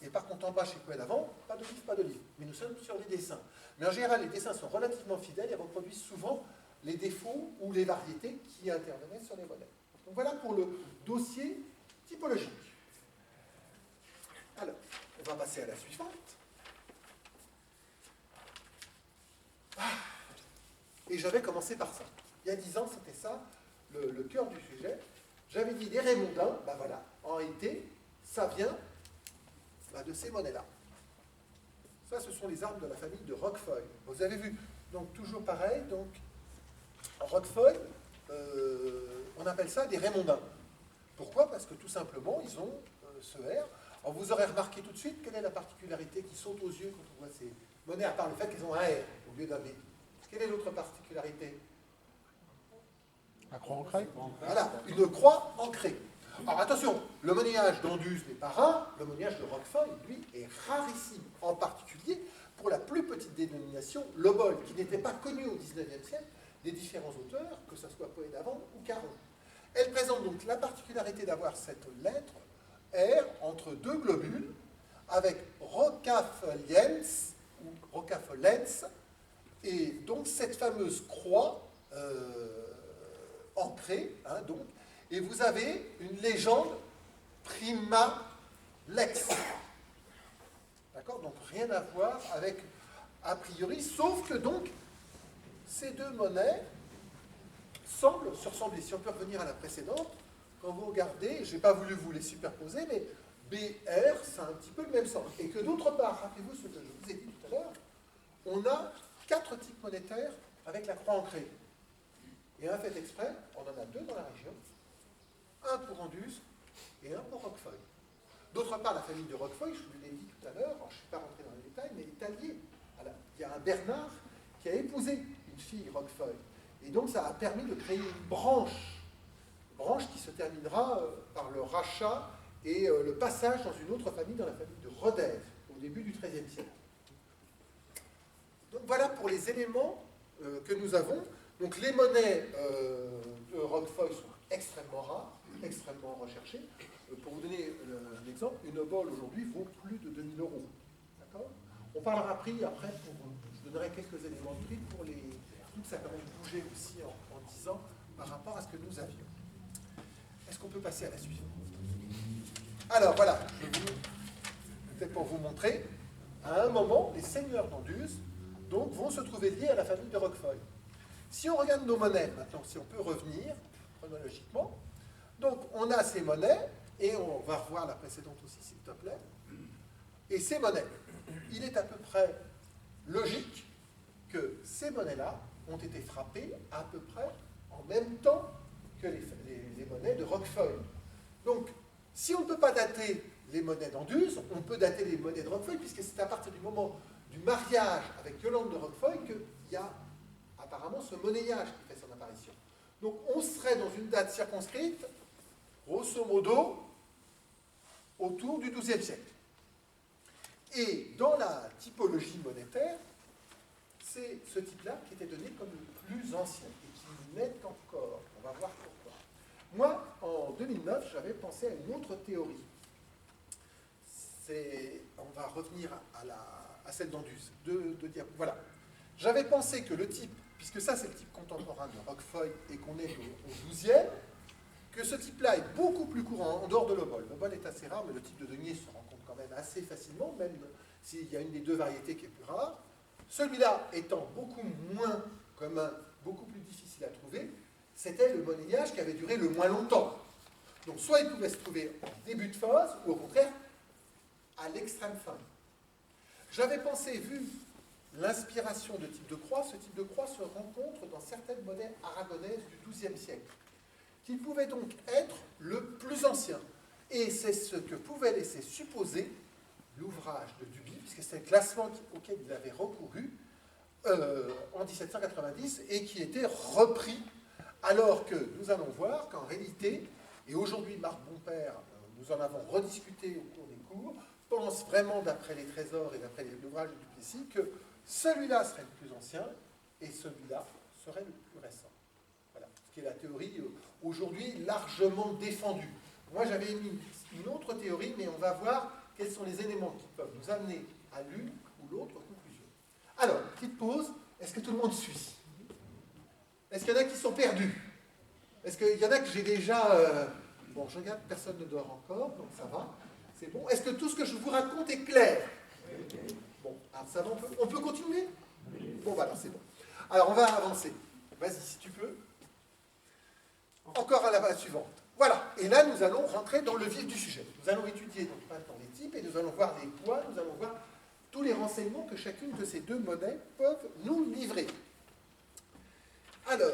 et par contre en bas chez Poët d'Avent, pas d'olive, pas d'olive. Mais nous sommes sur les dessins. Mais en général, les dessins sont relativement fidèles et reproduisent souvent les défauts ou les variétés qui intervenaient sur les monnaies. Donc voilà pour le dossier typologique. Alors, on va passer à la suivante. Et j'avais commencé par ça. Il y a 10 ans, c'était ça, le cœur du sujet. J'avais dit les Raymondins, ben voilà, en réalité, ça vient de ces monnaies-là. Ça, ce sont les armes de la famille de Roquefeuille. Vous avez vu, donc toujours pareil, donc Roquefeuille, on appelle ça des Raymondins. Pourquoi? Parce que tout simplement, ils ont ce R. Alors vous aurez remarqué tout de suite quelle est la particularité qui saute aux yeux quand on voit ces monnaies, à part le fait qu'elles ont un R au lieu d'un B. Quelle est l'autre particularité? La croix ancrée. Voilà, une croix ancrée. Alors attention, le monnayage d'Anduze n'est pas rare, le monnayage de Roquefeuille, lui, est rarissime, en particulier pour la plus petite dénomination, l'obole, qui n'était pas connue au XIXe siècle des différents auteurs, que ce soit Poët d'Avent ou Caron. Elle présente donc la particularité d'avoir cette lettre R entre deux globules, avec Rocafeliens, ou Rocafeliens, et donc cette fameuse croix ancrée, hein, donc, et vous avez une légende prima lex. D'accord? Donc rien à voir avec a priori, sauf que donc ces deux monnaies semblent se ressembler. Si on peut revenir à la précédente, quand vous regardez, je n'ai pas voulu vous les superposer, mais BR, c'est un petit peu le même sens. Et que d'autre part, rappelez-vous ce que je vous ai dit tout à l'heure, on a 4 types monétaires avec la croix ancrée. Et un fait exprès, on en a 2 dans la région, un pour Anduze et un pour Roquefeuille. D'autre part, la famille de Roquefeuille, je vous l'ai dit tout à l'heure, je ne suis pas rentré dans les détails, mais est alliée. Il y a un Bernard qui a épousé une fille Roquefeuille. Et donc ça a permis de créer une branche qui se terminera par le rachat et le passage dans une autre famille, dans la famille de Rodez, au début du XIIIe siècle. Donc voilà pour les éléments que nous avons. Donc les monnaies de Roquefeuille sont extrêmement rares, extrêmement recherchées. Pour vous donner un exemple, une obole aujourd'hui vaut plus de 2000 €. D'accord? On parlera prix après, je donnerai quelques éléments de prix pour les... Tout ça a quand même bougé aussi en 10 ans par rapport à ce que nous avions. Est-ce qu'on peut passer à la suivante? Alors voilà, peut-être pour vous montrer, à un moment, les seigneurs d'Anduze donc, vont se trouver liés à la famille de Roquefeuille. Si on regarde nos monnaies, maintenant, si on peut revenir chronologiquement, donc on a ces monnaies, et on va revoir la précédente aussi, s'il te plaît, et ces monnaies, il est à peu près logique que ces monnaies-là ont été frappées à peu près en même temps que les monnaies de Roquefeuille. Donc, si on ne peut pas dater les monnaies d'Anduze, on peut dater les monnaies de Roquefeuille, puisque c'est à partir du moment du mariage avec Yolande de Roquefeuille qu'il y a apparemment ce monnayage qui fait son apparition. Donc, on serait dans une date circonscrite, grosso modo, autour du XIIe siècle. Et dans la typologie monétaire, c'est ce type-là qui était donné comme le plus ancien et qui l'est encore. On va voir pourquoi. Moi, en 2009, j'avais pensé à une autre théorie. On va revenir à celle d'Anduze. Voilà. J'avais pensé que le type, puisque ça c'est le type contemporain de Roquefeuille et qu'on est au XIIe, que ce type-là est beaucoup plus courant en dehors de l'obole. L'obole est assez rare, mais le type de denier se rencontre quand même assez facilement, même s'il y a une des deux variétés qui est plus rare. Celui-là étant beaucoup moins commun, beaucoup plus difficile à trouver, c'était le monnayage qui avait duré le moins longtemps. Donc soit il pouvait se trouver en début de phase, ou au contraire, à l'extrême fin. J'avais pensé, vu l'inspiration de type de croix, ce type de croix se rencontre dans certaines monnaies aragonaises du XIIe siècle, qu'il pouvait donc être le plus ancien. Et c'est ce que pouvait laisser supposer l'ouvrage de Duby, puisque c'est le classement auquel il avait recouru en 1790 et qui était repris, alors que nous allons voir qu'en réalité, et aujourd'hui Marc Bompère, nous en avons rediscuté au cours des cours, pense vraiment, d'après les trésors et d'après l'ouvrage de Duplessis, que celui-là serait le plus ancien et celui-là serait le plus récent. Voilà, ce qui est la théorie aujourd'hui largement défendue. Moi, j'avais mis une autre théorie, mais on va voir quels sont les éléments qui peuvent nous amener à l'une ou l'autre conclusion. Alors, petite pause, est-ce que tout le monde suit? Est-ce qu'il y en a qui sont perdus? Est-ce qu'il y en a que j'ai déjà... Bon, je regarde, personne ne dort encore, donc ça va. C'est bon. Est-ce que tout ce que je vous raconte est clair? Bon, alors ça va, on peut continuer? Bon, voilà, c'est bon. Alors, on va avancer. Vas-y, si tu peux. Encore à la base suivante. Voilà, et là, nous allons rentrer dans le vif du sujet. Nous allons étudier donc maintenant les types, et nous allons voir les poids, nous allons voir tous les renseignements que chacune de ces deux monnaies peuvent nous livrer. Alors,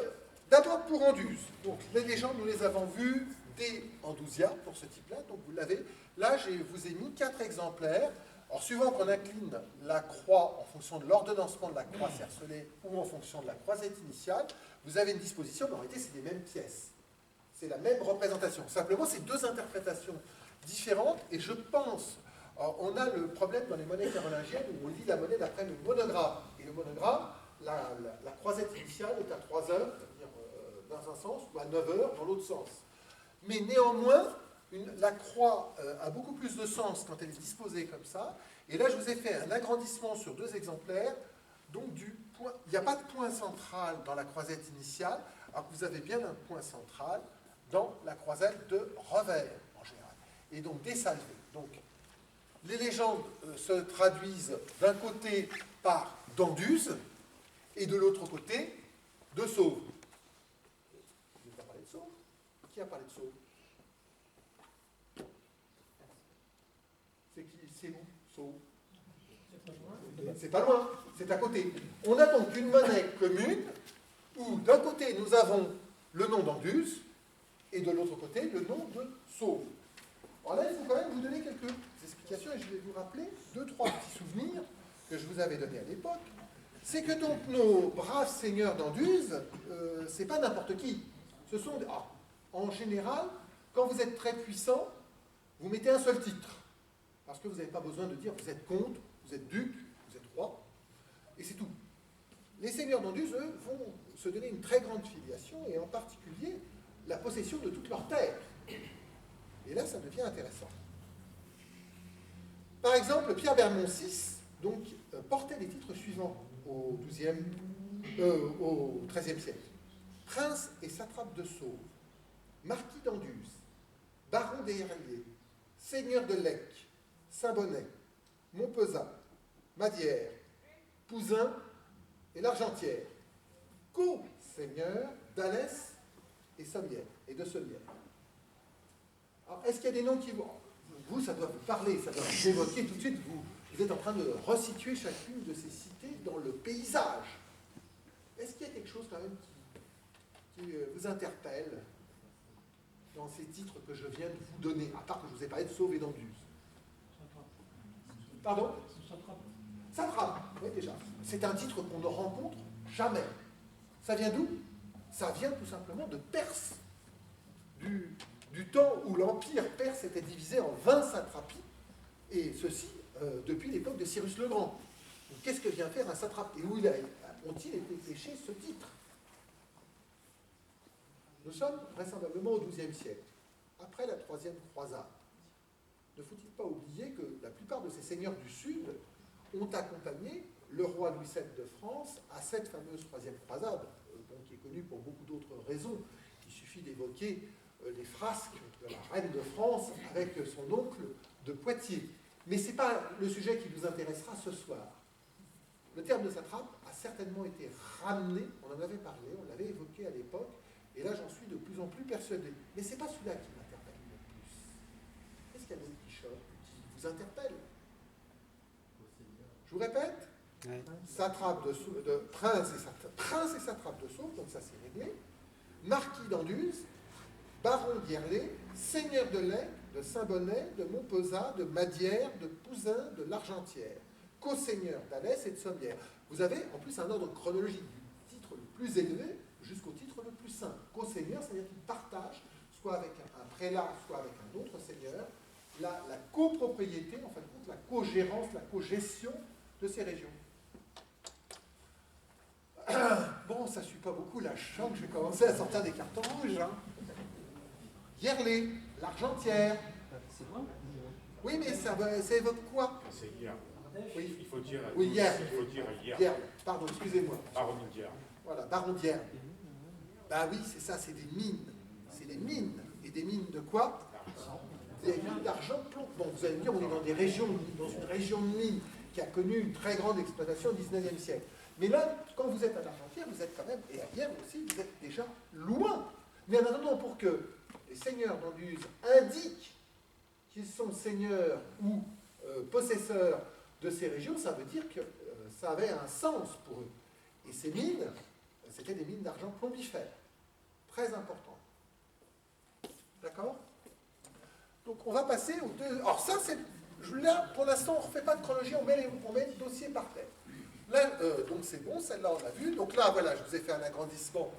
d'abord pour Anduze. Donc, les légendes, nous les avons vues dès Andusia, pour ce type-là, donc vous l'avez. Là, je vous ai mis 4 exemplaires. Alors, suivant qu'on incline la croix en fonction de l'ordonnancement de la croix cercelée ou en fonction de la croisette initiale, vous avez une disposition, mais en réalité, c'est les mêmes pièces. C'est la même représentation. Simplement, c'est deux interprétations différentes, et je pense, on a le problème dans les monnaies carolingiennes où on lit la monnaie d'après le monogramme. Et le monogramme, la croisette initiale est à 3 heures, c'est-à-dire dans un sens, ou à 9 heures dans l'autre sens. Mais néanmoins, la croix a beaucoup plus de sens quand elle est disposée comme ça. Et là, je vous ai fait un agrandissement sur 2 exemplaires. Donc, il n'y a pas de point central dans la croisette initiale, alors que vous avez bien un point central dans la croisette de revers, en général. Et donc, des salvés. Donc, les légendes se traduisent d'un côté par d'Anduze, et de l'autre côté, de Sauve. Vous n'avez pas parlé de Sauve? Qui a parlé de Sauve? C'est où, Sauve? C'est pas loin, c'est à côté. On a donc une monnaie commune, où d'un côté nous avons le nom d'Anduze, et de l'autre côté le nom de Sauve. Alors là, il faut quand même vous donner quelques explications, et je vais vous rappeler 2-3 petits souvenirs que je vous avais donnés à l'époque. C'est que donc nos braves seigneurs d'Anduze, c'est pas n'importe qui. Ce sont en général, quand vous êtes très puissant, vous mettez un seul titre. Parce que vous n'avez pas besoin de dire vous êtes comte, vous êtes duc, vous êtes roi, et c'est tout. Les seigneurs d'Anduze, eux, vont se donner une très grande filiation, et en particulier la possession de toutes leurs terres. Et là, ça devient intéressant. Par exemple, Pierre Bermond VI donc, portait les titres suivants au XIIIe siècle. Prince et satrape de Sauve, marquis d'Anduze, baron des Héraliers, seigneur de Lec, Saint-Bonnet, Montpezat, Madière, Pouzin et l'Argentière, co-seigneur d'Alès et Sommières, et de Sommières. Alors, est-ce qu'il y a des noms qui vous, ça doit vous parler, ça doit vous évoquer tout de suite, vous êtes en train de resituer chacune de ces cités dans le paysage. Est-ce qu'il y a quelque chose quand même qui vous interpelle dans ces titres que je viens de vous donner, à part que je vous ai parlé de Sauve et d'Anduze? Pardon? Satrape, oui déjà. C'est un titre qu'on ne rencontre jamais. Ça vient d'où? Ça vient tout simplement de Perse, du temps où l'empire perse était divisé en 20 satrapies, et ceci depuis l'époque de Cyrus le Grand. Qu'est-ce que vient faire un satrape? Et où ont-ils été pêchés ce titre? Nous sommes vraisemblablement au XIIe siècle, après la troisième croisade. Ne faut-il pas oublier que la plupart de ces seigneurs du Sud ont accompagné le roi Louis VII de France à cette fameuse troisième croisade, qui est connue pour beaucoup d'autres raisons. Il suffit d'évoquer les frasques de la reine de France avec son oncle de Poitiers. Mais ce n'est pas le sujet qui nous intéressera ce soir. le terme de satrape a certainement été ramené, on en avait parlé, on l'avait évoqué à l'époque, et là j'en suis de plus en plus persuadé. Mais ce n'est pas celui-là qui m'interpelle le plus. Qu'est-ce qu'il y a d'autre qui choque, qui vous interpelle? Je vous répète, satrape de prince et satrape de Sauve, donc ça c'est réglé, marquis d'Anduze, baron d'Hierlé, seigneur de Lec, de Saint-Bonnet, de Montpezat, de Madière, de Pouzin, de l'Argentière, co-seigneur d'Alès et de Sommières. Vous avez en plus un ordre chronologique du titre le plus élevé jusqu'au titre le plus simple. Co-seigneur, c'est-à-dire qu'il partage, soit avec un prélat, soit avec un autre seigneur, la copropriété, en fin de compte, la co-gérance, la co-gestion de ces régions. Bon, ça ne suit pas beaucoup, là, je sens que je vais commencer à sortir des cartons rouges. Hein. Hierlé, l'Argentière. Oui, mais ça évoque quoi? C'est hier. Oui. Il faut dire Oui, hier. Il faut dire hier. Hier. Pardon, excusez-moi. Baron d'hier. Voilà, baron d'Hierle. Bah oui, c'est ça, c'est des mines. C'est des mines. Et des mines de quoi? Des mines d'argent plomb. Bon, vous allez me dire, on est dans une région de mines qui a connu une très grande exploitation au XIXe siècle. Mais là, quand vous êtes à l'Argentière, vous êtes quand même, et à Hierle aussi, vous êtes déjà loin. Mais en attendant, pour que les seigneurs d'Anduze indiquent qu'ils sont seigneurs ou possesseurs de ces régions, ça veut dire que ça avait un sens pour eux. Et ces mines, c'était des mines d'argent plombifère, très importantes. D'accord? Donc on va passer aux deux... Alors ça, c'est... Là, pour l'instant, on ne refait pas de chronologie, on met le dossier par terre. Là, donc c'est bon, celle-là on l'a vu. Donc là, voilà, je vous ai fait un agrandissement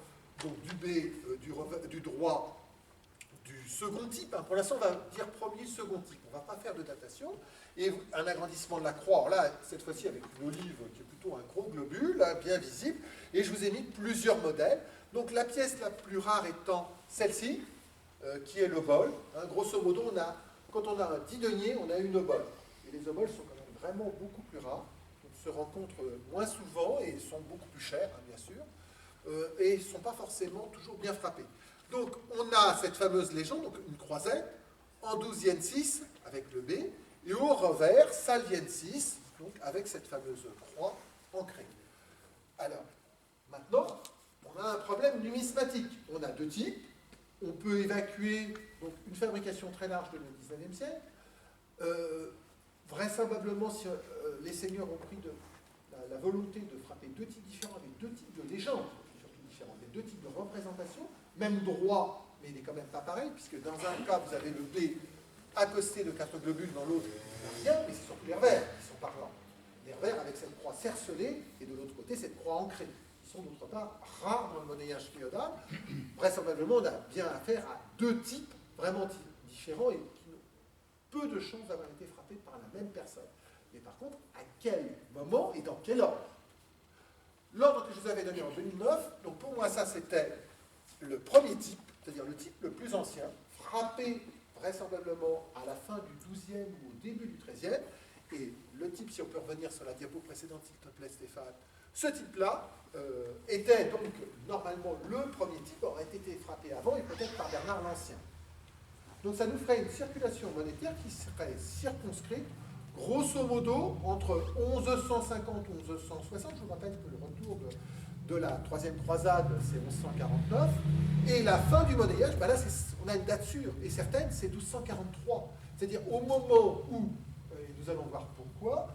donc, du B, du droit, du second type. Hein. Pour l'instant, on va dire premier, second type. On ne va pas faire de datation. Et un agrandissement de la croix. Alors là, cette fois-ci avec une olive qui est plutôt un gros globule, là, bien visible. Et je vous ai mis plusieurs modèles. Donc la pièce la plus rare étant celle-ci, qui est l'obole. Hein. Grosso modo, quand on a un 10 deniers, on a une obole. Et les oboles sont quand même vraiment beaucoup plus rares. Se rencontrent moins souvent et sont beaucoup plus chers, hein, bien sûr, et ne sont pas forcément toujours bien frappés. Donc, on a cette fameuse légende, donc une croisette, Anduziensis, avec le B, et au revers, Salviensis, donc avec cette fameuse croix ancrée. Alors, maintenant, on a un problème numismatique. On a deux types. On peut évacuer donc, une fabrication très large de le XIXe siècle. Vraisemblablement, si les seigneurs ont pris la volonté de frapper deux types différents, avec deux types de légendes, surtout différents, avec deux types de représentations, même droit, mais il n'est quand même pas pareil, puisque dans un cas, vous avez le B accosté de quatre globules, dans l'autre, rien, mais c'est surtout les revers qui sont parlants. Les revers avec cette croix cercelée, et de l'autre côté, cette croix ancrée. Ils sont d'autre part rares dans le monnayage féodal. Vraisemblablement, on a bien affaire à deux types vraiment différents et qui n'ont peu de chances d'avoir été frappés par la même personne. Mais par contre, à quel moment et dans quel ordre? L'ordre que je vous avais donné en 2009, donc pour moi ça c'était le premier type, c'est-à-dire le type le plus ancien, frappé vraisemblablement à la fin du XIIe ou au début du XIIIe, et le type, si on peut revenir sur la diapo précédente s'il te plaît Stéphane, ce type-là était donc normalement le premier type, aurait été frappé avant et peut-être par Bernard l'Ancien. Donc ça nous ferait une circulation monétaire qui serait circonscrite grosso modo entre 1150 et 1160. Je vous rappelle que le retour de la troisième croisade, c'est 1149. Et la fin du monnayage, ben là, on a une date sûre et certaine, c'est 1243. C'est-à-dire au moment où, et nous allons voir pourquoi,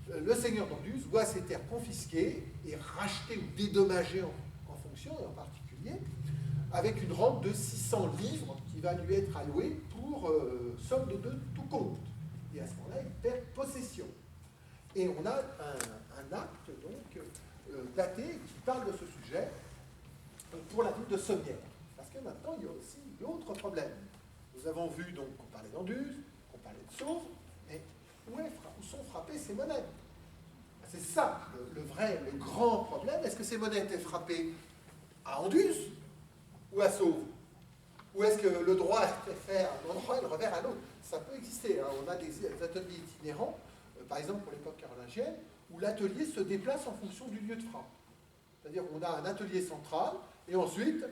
le seigneur d'Anduze voit ses terres confisquées et rachetées ou dédommagées en fonction, et en particulier, avec une rente de 600 livres qui va lui être allouée pour solde de tout compte. Et à ce moment-là, il perd possession. Et on a un acte donc daté qui parle de ce sujet pour la ville de Sommières. Parce que maintenant, il y a aussi l'autre problème. Nous avons vu donc qu'on parlait d'Anduze, qu'on parlait de Sauve, mais où sont frappées ces monnaies? C'est ça le grand problème. Est-ce que ces monnaies étaient frappées à Anduze ou à Sauve? Ou est-ce que le droit était fait à un endroit et le revers à l'autre? Ça peut exister. Hein. On a des ateliers itinérants, par exemple pour l'époque carolingienne, où l'atelier se déplace en fonction du lieu de frappe. C'est-à-dire qu'on a un atelier central, et ensuite,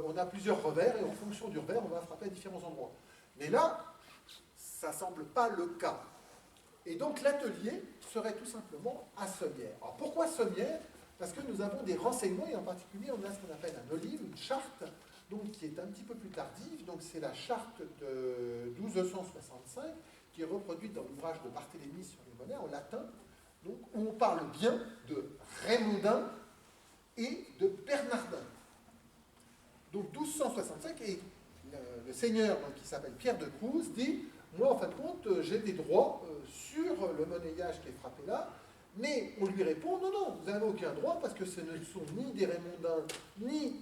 on a plusieurs revers, et en fonction du revers, on va frapper à différents endroits. Mais là, ça ne semble pas le cas. Et donc l'atelier serait tout simplement à Sommières. Alors pourquoi Sommières? Parce que nous avons des renseignements, et en particulier on a ce qu'on appelle un olive, une charte, donc, qui est un petit peu plus tardive. Donc c'est la charte de 1265, qui est reproduite dans l'ouvrage de Barthélemy sur les monnaies en latin, donc, où on parle bien de Raymondin et de Bernardin. Donc 1265, et le seigneur, donc, qui s'appelle Pierre de Cruz, dit « Moi, en fin de compte, j'ai des droits sur le monnayage qui est frappé là ». Mais on lui répond « Non, non, vous n'avez aucun droit parce que ce ne sont ni des Raymondins ni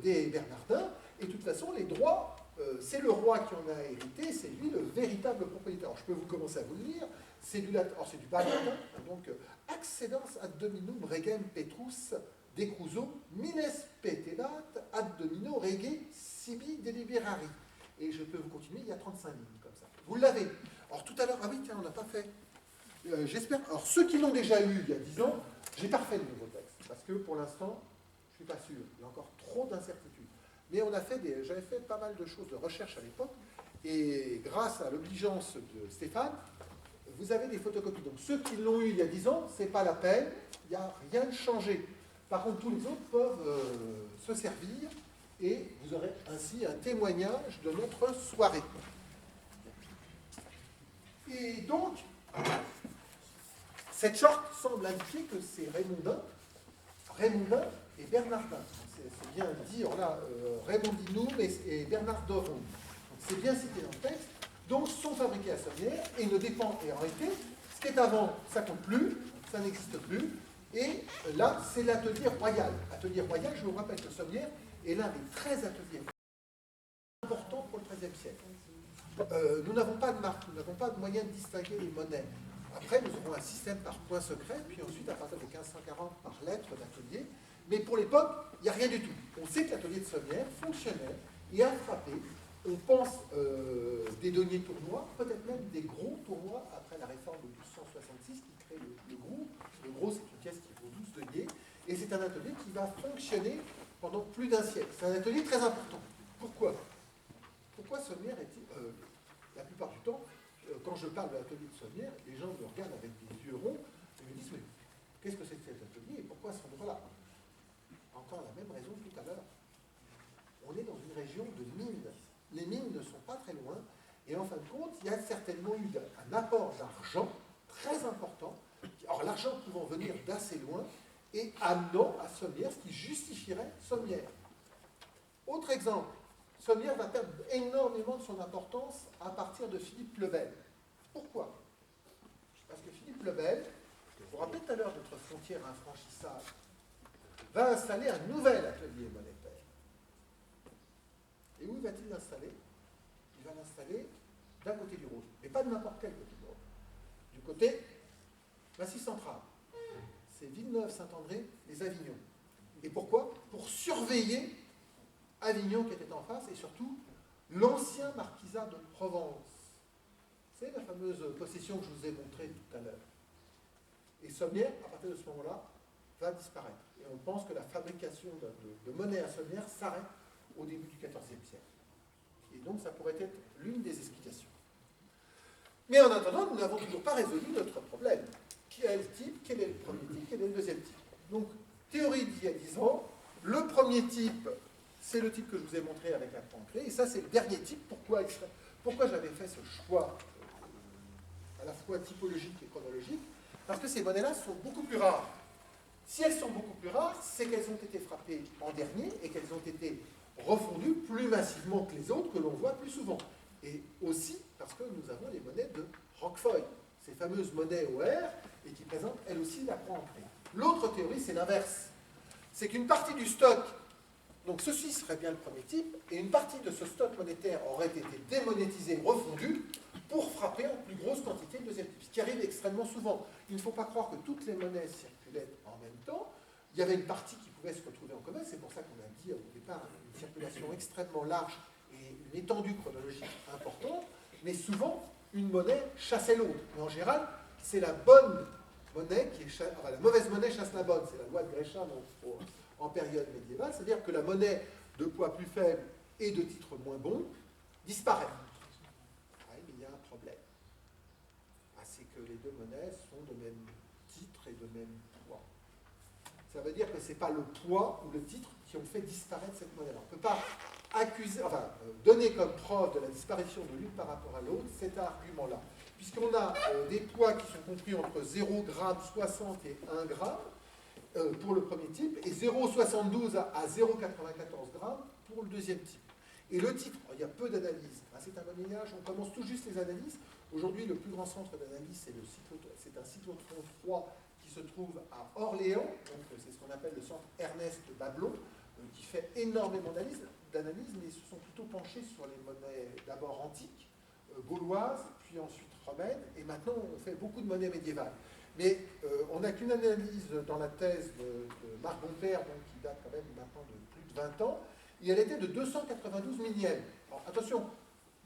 des Bernardins. Et de toute façon, les droits, c'est le roi qui en a hérité, c'est lui le véritable propriétaire. » Alors, je peux vous commencer à vous le lire. C'est du latin, c'est du bas latin. Donc, « Accedans ad dominum regem Petrus de Cruzo, mines petelat ad domino rege sibi deliberari. » Et je peux vous continuer, il y a 35 lignes comme ça. Vous l'avez. Alors, tout à l'heure, ah oui, tiens, on n'a pas fait. J'espère. Alors, ceux qui l'ont déjà eu il y a 10 ans, j'ai pas refait le nouveau texte. Parce que pour l'instant, je ne suis pas sûr. Il y a encore trop d'incertitudes. Mais j'avais fait pas mal de choses de recherche à l'époque. Et grâce à l'obligeance de Stéphane, vous avez des photocopies. Donc, ceux qui l'ont eu il y a 10 ans, ce n'est pas la peine. Il n'y a rien de changé. Par contre, tous les autres peuvent se servir. Et vous aurez ainsi un témoignage de notre soirée. Et donc, cette charte semble indiquer que c'est Raymondin et Bernardin. C'est bien dit, alors là, Raymondinum et Bernardorum. Donc c'est bien cité dans le texte. Donc sont fabriqués à Sommières et ne dépendent, et en réalité, ce qui est avant, ça ne compte plus, ça n'existe plus. Et là, c'est l'atelier royal. Atelier royal, je vous rappelle que Sommières est l'un des 13 ateliers importants pour le XIIIe siècle. Nous n'avons pas de marque, nous n'avons pas de moyen de distinguer les monnaies. Après, nous aurons un système par point secret, puis ensuite, à partir de 1540, par lettre d'atelier. Mais pour l'époque, il n'y a rien du tout. On sait que l'atelier de Sommières fonctionnait et a frappé. On pense des deniers tournois, peut-être même des gros tournois après la réforme de 1266 qui crée le gros. Le gros, c'est une pièce qui vaut 12 deniers. Et c'est un atelier qui va fonctionner pendant plus d'un siècle. C'est un atelier très important. Pourquoi? Pourquoi Sommières est-il... la plupart du temps, quand je parle de l'atelier de Sommières, les gens me regardent avec des yeux ronds et me disent « Mais qu'est-ce que c'est que cet atelier et pourquoi cet endroit-là » Encore la même raison que tout à l'heure. On est dans une région de mines. Les mines ne sont pas très loin et en fin de compte, il y a certainement eu un apport d'argent très important. Alors l'argent pouvant venir d'assez loin et amenant à Sommières, ce qui justifierait Sommières. Autre exemple. Sommières va perdre énormément de son importance à partir de Philippe le Bel. Pourquoi? Parce que Philippe le Bel, vous vous rappelez tout à l'heure notre frontière infranchissable, va installer un nouvel atelier monétaire. Et où va-t-il l'installer? Il va l'installer d'un côté du Rhône, mais pas de n'importe quel côté du Rhône. Du côté Massif central. C'est Villeneuve-Saint-André, les Avignons. Et pourquoi? Pour surveiller Avignon qui était en face, et surtout l'ancien marquisat de Provence. C'est la fameuse possession que je vous ai montrée tout à l'heure. Et Sommières, à partir de ce moment-là, va disparaître. Et on pense que la fabrication de monnaie à Sommières s'arrête au début du XIVe siècle. Et donc ça pourrait être l'une des explications. Mais en attendant, nous n'avons toujours pas résolu notre problème. Quel est le type? Quel est le premier type? Quel est le deuxième type? Donc, théorie d'il y a 10 ans, le premier type, c'est le type que je vous ai montré avec la pancrée, et ça c'est le dernier type. Pourquoi j'avais fait ce choix à la fois typologique et chronologique? Parce que ces monnaies-là sont beaucoup plus rares. Si elles sont beaucoup plus rares, c'est qu'elles ont été frappées en dernier et qu'elles ont été refondues plus massivement que les autres, que l'on voit plus souvent. Et aussi parce que nous avons les monnaies de Roquefeuille, ces fameuses monnaies OR, et qui présentent elles aussi la croix ancrée. L'autre théorie, c'est l'inverse. C'est qu'une partie du stock, donc ceci serait bien le premier type, et une partie de ce stock monétaire aurait été démonétisée, refondue, pour frapper en plus grosse quantité le deuxième type, ce qui arrive extrêmement souvent. Il ne faut pas croire que toutes les monnaies circulaient en même temps. Il y avait une partie qui pouvait se retrouver en commun, c'est pour ça qu'on a dit au départ une circulation extrêmement large et une étendue chronologique importante, mais souvent, une monnaie chassait l'autre. Mais en général, c'est la bonne monnaie qui est chasse, enfin, la mauvaise monnaie chasse la bonne. C'est la loi de Gresham en période médiévale, c'est-à-dire que la monnaie de poids plus faible et de titre moins bon disparaît. Ah, mais il y a un problème assez c'est que les deux monnaies sont de même titre et de même poids. Ça veut dire que ce n'est pas le poids ou le titre qui ont fait disparaître cette monnaie-là. On ne peut pas donner comme preuve de la disparition de l'une par rapport à l'autre cet argument-là. Puisqu'on a des poids qui sont compris entre 0,60 g et 1 g pour le premier type, et 0,72 à 0,94 g pour le deuxième type. Et le titre, il y a peu d'analyses. C'est un monnayage, on commence tout juste les analyses. Aujourd'hui, le plus grand centre d'analyse, c'est un cyclotron 3 qui se trouve à Orléans, donc c'est ce qu'on appelle le centre Ernest Bablon, qui fait énormément d'analyses, mais ils se sont plutôt penchés sur les monnaies d'abord antiques, gauloises, puis ensuite romaines, et maintenant on fait beaucoup de monnaies médiévales. Mais on n'a qu'une analyse dans la thèse de Marc Bompère, donc, qui date quand même maintenant de plus de 20 ans, et elle était de 292 millièmes. Alors, attention,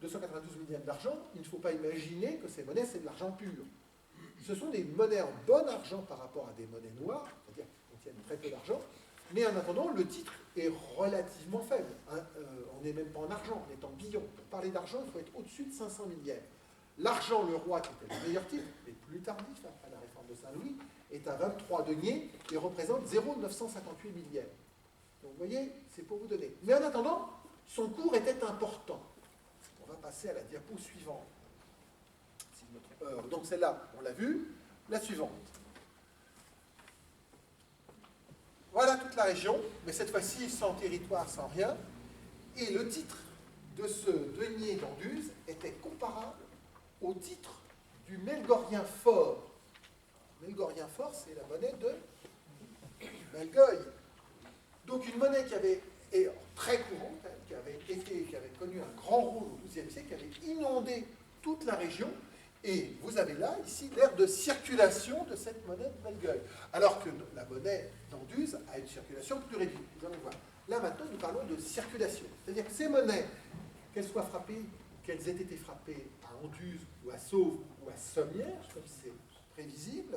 292 millièmes d'argent, il ne faut pas imaginer que ces monnaies, c'est de l'argent pur. Ce sont des monnaies en bon argent par rapport à des monnaies noires, c'est-à-dire qui contiennent très peu d'argent, mais en attendant, le titre est relativement faible. On n'est même pas en argent, on est en billon. Pour parler d'argent, il faut être au-dessus de 500 millièmes. L'argent, le roi, qui était le meilleur titre, mais plus tardif, après la réforme de Saint-Louis, est à 23 deniers et représente 0,958 millièmes. Donc vous voyez, c'est pour vous donner. Mais en attendant, son cours était important. On va passer à la diapo suivante. Donc celle-là, on l'a vue. La suivante. Voilà toute la région, mais cette fois-ci sans territoire, sans rien. Et le titre de ce denier d'Anduze était comparable au titre du Melgorien fort. Melgorien fort, c'est la monnaie de Melgoy. Donc une monnaie qui avait été très courante, qui avait connu un grand rôle au XIIe siècle, qui avait inondé toute la région. Et vous avez là, ici, l'aire de circulation de cette monnaie de Melgoy. Alors que la monnaie d'Anduze a une circulation plus réduite. Vous allez voir. Là, maintenant, nous parlons de circulation. C'est-à-dire que ces monnaies, qu'elles soient frappées, qu'elles aient été frappées à Anduze, ou à Sauve, ou à Sommières, comme c'est prévisible,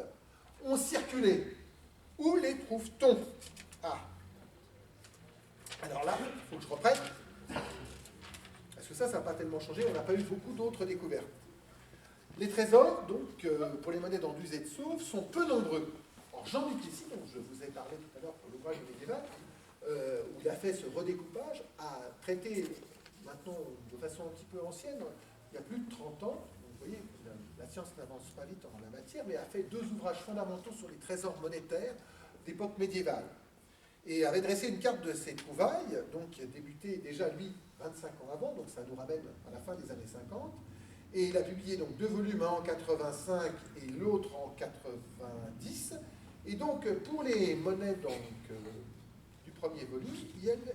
ont circulé. Où les trouve-t-on? Ah. Alors là, il faut que je reprenne. Parce que ça n'a pas tellement changé. On n'a pas eu beaucoup d'autres découvertes. Les trésors, donc, pour les monnaies d'Anduze et de Sauve, sont peu nombreux. Alors, Jean Duplessis, dont je vous ai parlé tout à l'heure pour l'ouvrage médiéval, où il a fait ce redécoupage, a traité, maintenant de façon un petit peu ancienne, il y a plus de 30 ans, donc vous voyez, la science n'avance pas vite en la matière, mais a fait 2 ouvrages fondamentaux sur les trésors monétaires d'époque médiévale. Et avait dressé une carte de ses trouvailles, donc qui a débuté déjà, lui, 25 ans avant, donc ça nous ramène à la fin des années 50. Et il a publié donc 2 volumes, un en 85 et l'autre en 90. Et donc, pour les monnaies du premier volume,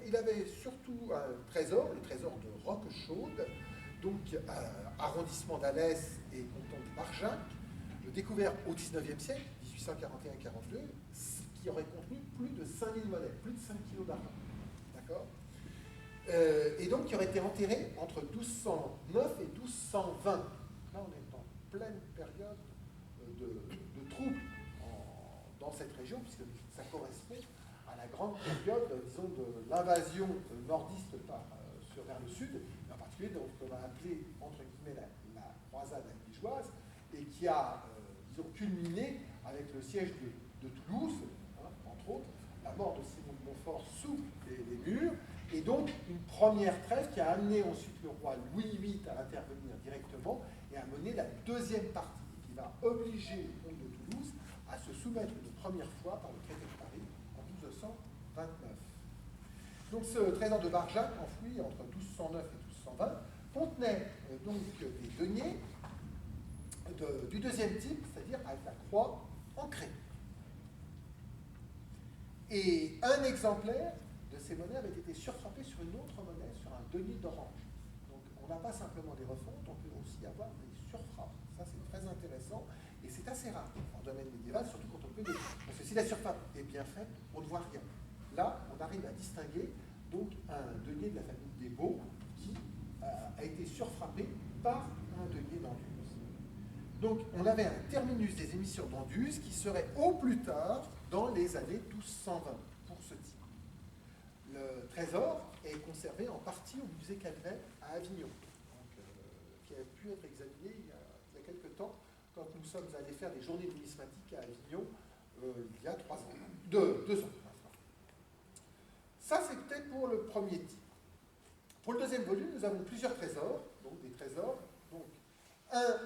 il avait surtout un trésor, le trésor de Roquechaude, donc arrondissement d'Alès et canton de Barjac, découvert au XIXe siècle, 1841-42, qui aurait contenu plus de 5000 monnaies, plus de 5 kilos d'argent. D'accord ? Et donc qui aurait été enterré entre 1209 et 1220. Là, on est en pleine période de troubles dans cette région, puisque ça correspond à la grande période, disons, de l'invasion nordiste vers le sud, et en particulier dans ce qu'on va appeler, entre guillemets, la croisade liégeoise, et qui a, disons, culminé avec le siège de Toulouse, hein, entre autres, la mort de Simon de Montfort sous les murs, et donc une première trêve qui a amené ensuite le roi Louis VIII à intervenir directement et à mener la deuxième partie, qui va obliger le comte de Toulouse à se soumettre une première fois par le traité de Paris en 1229. Donc ce trésor de Barjac, enfoui entre 1209 et 1220, contenait donc des deniers du deuxième type, c'est-à-dire avec la croix ancrée. Et un exemplaire de ces monnaies avait été surfrappé sur une autre monnaie, sur un denier d'orange. Donc on n'a pas simplement des refontes, on peut aussi avoir des surfrappes. Ça c'est très intéressant et c'est assez rare en domaine médiéval, surtout quand on peut des... Parce que si la surfrappe est bien faite, on ne voit rien. Là, on arrive à distinguer donc un denier de la famille des Baux qui a été surfrappé par un denier d'Anduze. Donc on avait un terminus des émissions d'Anduze qui serait au plus tard dans les années 1220 pour ce type. Le trésor est conservé en partie au musée Calvet à Avignon, donc, qui a pu être examiné il y a quelques temps quand nous sommes allés faire des journées numismatiques à Avignon il y a 3 ans. 2 ans. Ça, c'était pour le premier type. Pour le deuxième volume, nous avons plusieurs trésors, donc des trésors. Donc, un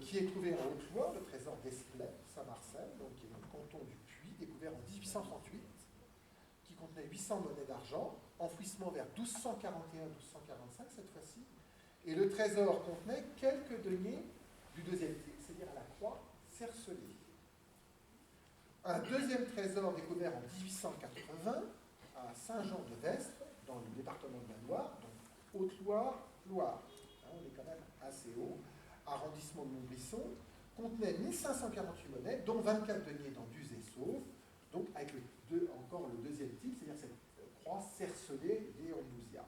qui est trouvé en Haute-Loire, le trésor d'Esplay, Saint-Marcel, donc qui est dans le canton du Puy, découvert en 1838, qui contenait 800 monnaies d'argent, enfouissement vers 1241-1245 cette fois-ci, et le trésor contenait quelques deniers du deuxième type, c'est-à-dire à la croix cercelée. Un deuxième trésor découvert en 1880 à Saint-Jean-de-Vestre, dans le département de la Loire, donc Haute-Loire, Loire. Hein, on est quand même assez haut. Arrondissement de Montbrisson, contenait 1548 monnaies, dont 24 deniers d'Anduze et Sauve, donc avec encore le deuxième type, c'est-à-dire cette croix cercelée des Ondouzias.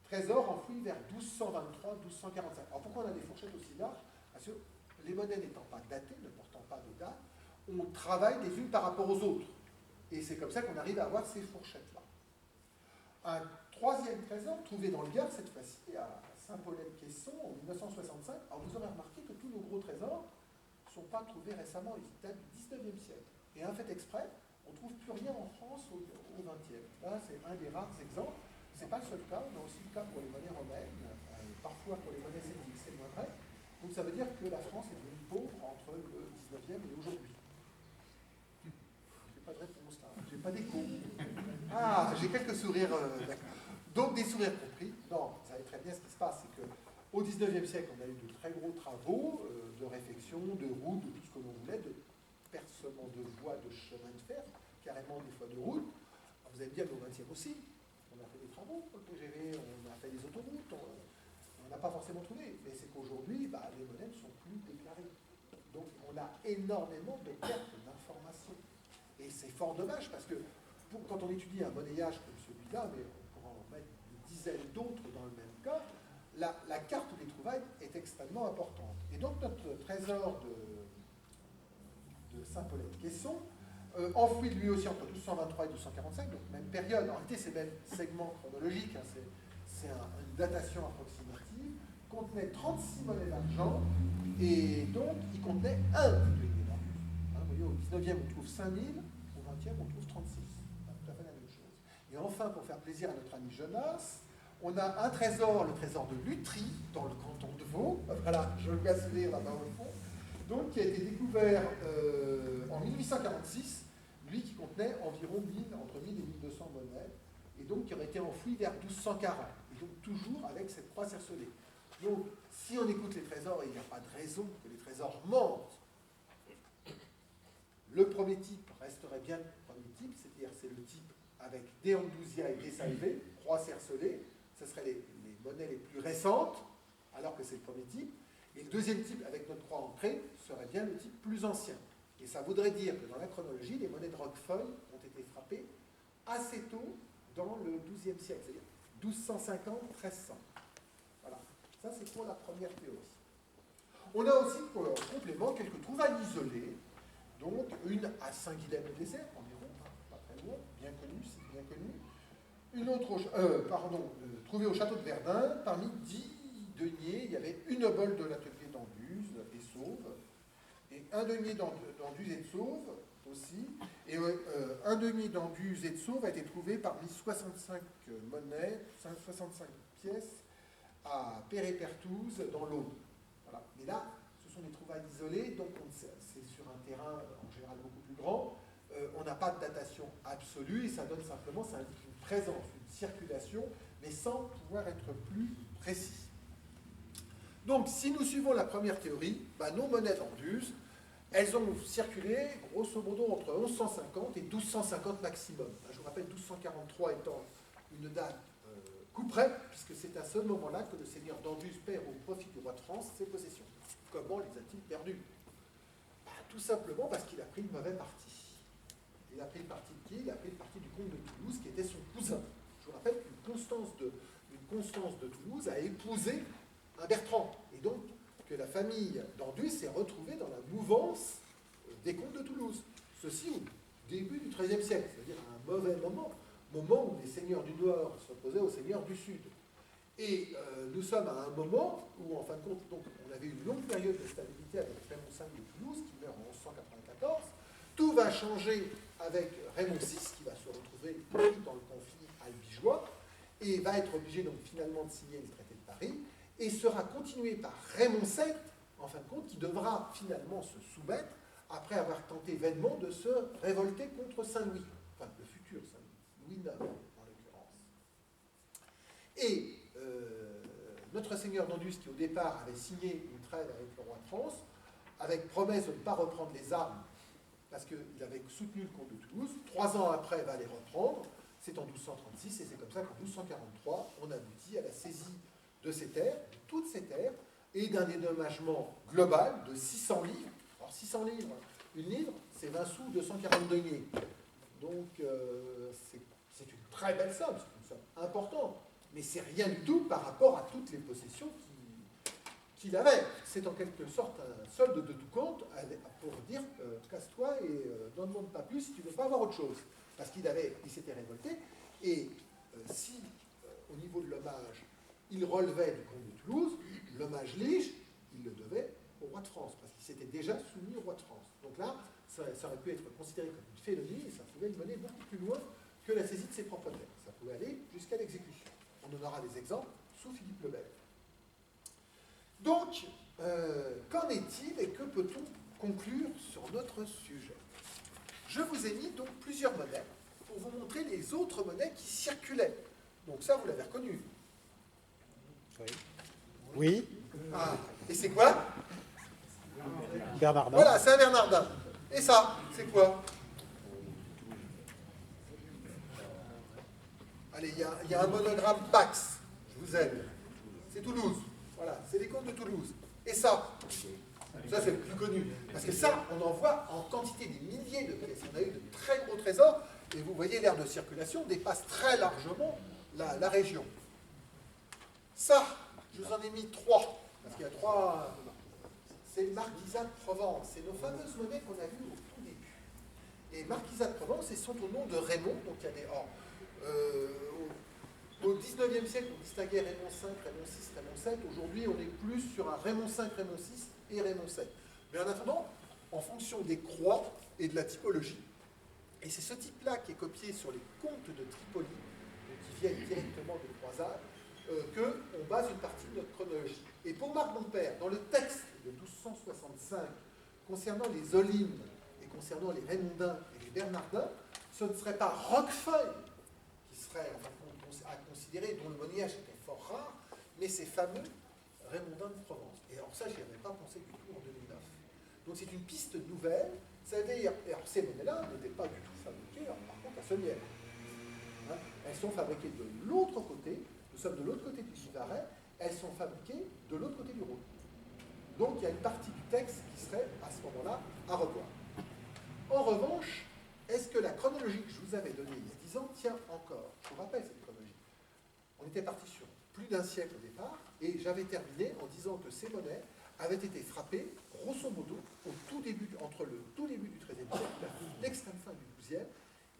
Trésor enfoui vers 1223-1245. Alors pourquoi on a des fourchettes aussi larges? Parce que les monnaies n'étant pas datées, ne portant pas de date, on travaille les unes par rapport aux autres. Et c'est comme ça qu'on arrive à avoir ces fourchettes-là. Un troisième trésor trouvé dans le Gard, cette fois-ci, à Saint-Paulette-Caisson, en 1965. Alors vous aurez remarqué que tous nos gros trésors ne sont pas trouvés récemment, ils datent du 19e siècle. Et un fait exprès, on ne trouve plus rien en France au 20e. Là, c'est un des rares exemples. Ce n'est pas le seul cas, on a aussi le cas pour les monnaies romaines, parfois pour les monnaies celtiques, c'est moins vrai. Donc ça veut dire que la France est devenue pauvre entre le 19e et aujourd'hui. J'ai pas de réponse là, j'ai pas d'écho. Ah, j'ai quelques sourires. Donc des sourires compris. Non, vous savez très bien ce qui se passe, c'est qu'au 19e siècle, on a eu de très gros travaux de réfection, de routes, de tout ce que l'on voulait, de percement de voies, de chemin de fer, carrément des fois de routes. Vous avez bien au 20e aussi. On a fait des travaux pour le TGV, on a fait des autoroutes, on n'a pas forcément trouvé. Mais c'est qu'aujourd'hui, les monnaies ne sont plus déclarées. Donc on a énormément de pertes d'informations. Et c'est fort dommage parce que quand on étudie un monnayage comme celui-là, mais on pourra en mettre des dizaines d'autres dans le même cas, la carte des trouvailles est extrêmement importante. Et donc notre trésor de Saint-Paulette-Caisson, enfoui lui aussi entre 1223 et 1245, donc même période, en réalité c'est même segment chronologique, hein, c'est une datation approximative, contenait 36 monnaies d'argent, et donc il contenait un denier d'argent. Hein, vous voyez, au 19e on trouve 5000, au 20e on trouve 36. C'est tout à fait la même chose. Et enfin, pour faire plaisir à notre ami Jonas, on a un trésor, le trésor de Lutry, dans le canton de Vaud, voilà, je le vois sourire là-bas au fond, donc qui a été découvert en 1846, lui qui contenait environ entre 1000 et 1200 monnaies, et donc qui aurait été enfoui vers 1240, et donc toujours avec cette croix cercelée. Donc, si on écoute les trésors, il n'y a pas de raison que les trésors mentent. Le premier type resterait bien le premier type, c'est-à-dire c'est le type avec des Ondouzias et des Salvées, croix cercelée, ce seraient les monnaies les plus récentes, alors que c'est le premier type. Et le deuxième type, avec notre croix ancrée, serait bien le type plus ancien. Et ça voudrait dire que dans la chronologie, les monnaies de Roquefeuille ont été frappées assez tôt dans le XIIe siècle, c'est-à-dire 1250-1300. Voilà, ça c'est pour la première théorie. On a aussi pour complément quelques trouvailles isolées, donc une à Saint-Guilhem-le-Désert, environ, pas très loin, bien connue, c'est bien connu. Une autre, trouvée au château de Verdun, parmi 10 deniers, il y avait une obole de l'atelier d'Anduze et Sauve, et un denier d'Anduze et de Sauve aussi, et un denier d'Anduze et de Sauve a été trouvé parmi 65 monnaies, 65 pièces à Pérépertouze dans l'Aude. Voilà. Mais là, ce sont des trouvailles isolées, donc c'est sur un terrain en général beaucoup plus grand. On n'a pas de datation absolue et ça donne simplement, ça indique une présence, une circulation, mais sans pouvoir être plus précis. Donc, si nous suivons la première théorie, nos monnaies d'Anduze, elles ont circulé grosso modo entre 1150 et 1250 maximum. Je vous rappelle 1243 étant une date couperet, puisque c'est à ce moment-là que le seigneur d'Anduze perd au profit du roi de France ses possessions. Comment les a-t-il perdues? Tout simplement parce qu'il a pris le mauvais parti. Il a pris le parti de qui? Il a pris le parti du comte de Toulouse, qui était son cousin. Je vous rappelle qu'une Constance de Toulouse a épousé un Bertrand. Et donc, que la famille d'Anduze s'est retrouvée dans la mouvance des comtes de Toulouse. Ceci au début du XIIIe siècle, c'est-à-dire à un mauvais moment où les seigneurs du Nord s'opposaient aux seigneurs du Sud. Et nous sommes à un moment où, en fin de compte, donc, on avait une longue période de stabilité avec Raymond V de Toulouse, qui meurt en 1194. Tout va changer avec Raymond VI, qui va se retrouver dans le conflit albigeois, et va être obligé donc finalement de signer le traité de Paris, et sera continué par Raymond VII, en fin de compte, qui devra finalement se soumettre, après avoir tenté vainement de se révolter contre Saint-Louis, enfin le futur Saint-Louis, Louis IX en l'occurrence. Et notre seigneur d'Andus, qui au départ avait signé une trêve avec le roi de France, avec promesse de ne pas reprendre les armes, parce qu'il avait soutenu le comte de Toulouse, 3 ans après va les reprendre, c'est en 1236, et c'est comme ça qu'en 1243, on aboutit à la saisie de ces terres, de toutes ces terres, et d'un dédommagement global de 600 livres. Alors 600 livres, une livre, c'est 20 sous, 240 deniers. Donc c'est une très belle somme, c'est une somme importante, mais c'est rien du tout par rapport à toutes les possessions qu'il avait. C'est en quelque sorte un solde de tout compte pour dire casse-toi et n'en demande pas plus si tu ne veux pas avoir autre chose. Parce qu'il s'était révolté, et si au niveau de l'hommage, il relevait du comte de Toulouse, l'hommage lige, il le devait au roi de France, parce qu'il s'était déjà soumis au roi de France. Donc là, ça aurait pu être considéré comme une félonie, et ça pouvait le mener beaucoup plus loin que la saisie de ses propres terres. Ça pouvait aller jusqu'à l'exécution. On en aura des exemples sous Philippe le Bel. Donc, qu'en est-il et que peut-on conclure sur notre sujet? Je vous ai mis donc plusieurs monnaies pour vous montrer les autres monnaies qui circulaient. Donc ça, vous l'avez reconnu. Oui, Ah, et c'est quoi? Bernardin. Voilà, c'est un Bernardin. Et ça, c'est quoi? Allez, il y a un monogramme Pax. Je vous aide. C'est Toulouse. Voilà, c'est les comtes de Toulouse. Et ça, c'est le plus connu. Parce que ça, on en voit en quantité des milliers de pièces. On a eu de très gros trésors. Et vous voyez, l'aire de circulation dépasse très largement la région. Ça, je vous en ai mis 3. Parce qu'il y a 3... C'est le marquisat de Provence. C'est nos fameuses monnaies qu'on a vues au tout début. Et marquisat de Provence, elles sont au nom de Raymond. Donc il y a des... au XIXe siècle, on distinguait Raymond V, Raymond VI, Raymond VII. Aujourd'hui, on est plus sur un Raymond V, Raymond VI et Raymond VII. Mais en attendant, en fonction des croix et de la typologie, et c'est ce type-là qui est copié sur les comtes de Tripoli, qui viennent directement des croisades, qu'on base une partie de notre chronologie. Et pour Marc Bompère, dans le texte de 1265, concernant les Olymes et concernant les Raymondins et les Bernardins, ce ne serait pas Roquefeuille qui serait à considérer, dont le monnayage était fort rare, mais ces fameux Raymondins de Provence. Et alors ça, je n'y avais pas pensé du tout en 2009. Donc c'est une piste nouvelle, c'est-à-dire, alors ces monnaies-là n'étaient pas du tout fabriquées, alors, par contre, à Sommières. Hein, elles sont fabriquées de l'autre côté, nous sommes de l'autre côté du Vivarais, elles sont fabriquées de l'autre côté du Rhône. Donc il y a une partie du texte qui serait, à ce moment-là, à revoir. En revanche, est-ce que la chronologie que je vous avais donnée il y a 10 ans tient encore? Je vous rappelle cette chronologie. On était parti sur plus d'un siècle au départ, et j'avais terminé en disant que ces monnaies avaient été frappées, grosso modo, entre le tout début du XIIIe siècle, l'extrême fin du XIIe,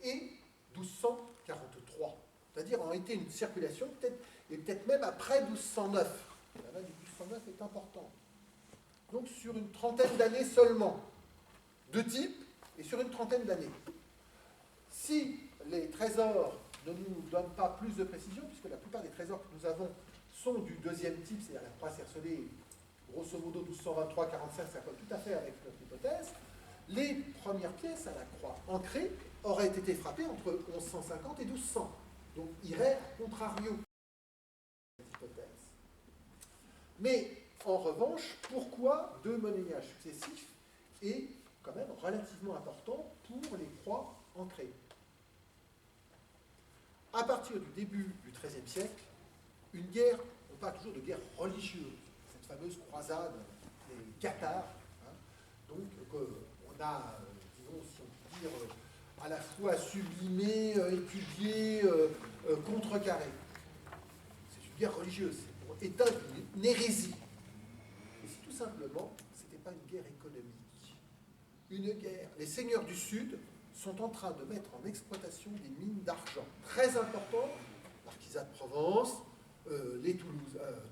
et 1243. C'est-à-dire ont été une circulation, peut-être même après 1209. La main du 1209 est importante. Donc sur une trentaine d'années seulement, de type, et sur une trentaine d'années. Si les trésors ne nous donnent pas plus de précision, puisque la plupart des trésors que nous avons sont du deuxième type, c'est-à-dire la croix cercelée, grosso modo 1223-45, ça colle tout à fait avec notre hypothèse, les premières pièces à la croix ancrée auraient été frappées entre 1150 et 1200. Donc irait à contrario cette hypothèse. Mais en revanche, pourquoi deux monnayages successifs est quand même relativement important pour les croix ancrées? À partir du début du XIIIe siècle, une guerre, on parle toujours de guerre religieuse, cette fameuse croisade des cathares, hein, donc on a, disons, si on peut dire, à la fois sublimé, étudié, contrecarré. C'est une guerre religieuse, c'est pour éteindre une hérésie. Et si tout simplement, ce n'était pas une guerre économique. Une guerre, les seigneurs du Sud sont en train de mettre en exploitation des mines d'argent très importantes, marquisat de Provence,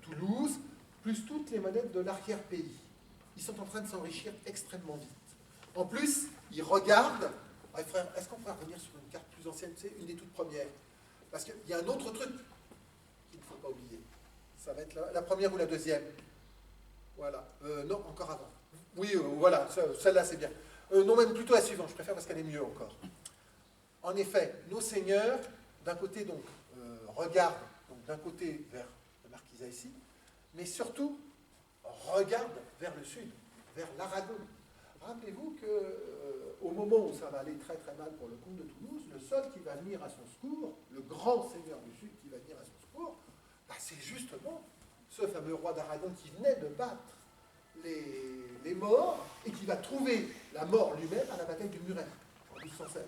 Toulouse, plus toutes les monnaies de l'arrière-pays. Ils sont en train de s'enrichir extrêmement vite. En plus, ils regardent... Ah, frère, est-ce qu'on pourrait revenir sur une carte plus ancienne, tu sais, une des toutes premières? Parce qu'il y a un autre truc qu'il ne faut pas oublier. Ça va être la première ou la deuxième. Voilà. Non, encore avant. Oui, voilà, celle-là c'est bien. Non, même plutôt la suivante, je préfère parce qu'elle est mieux encore. En effet, nos seigneurs, d'un côté, donc, regardent d'un côté vers la Marquisa ici, mais surtout regardent vers le sud, vers l'Aragon. Rappelez-vous qu'au moment où ça va aller très très mal pour le comte de Toulouse, le seul qui va venir à son secours, le grand seigneur du sud qui va venir à son secours, bah, c'est justement ce fameux roi d'Aragon qui venait de battre les morts et qui va trouver la mort lui-même à la bataille de Muret en 1216.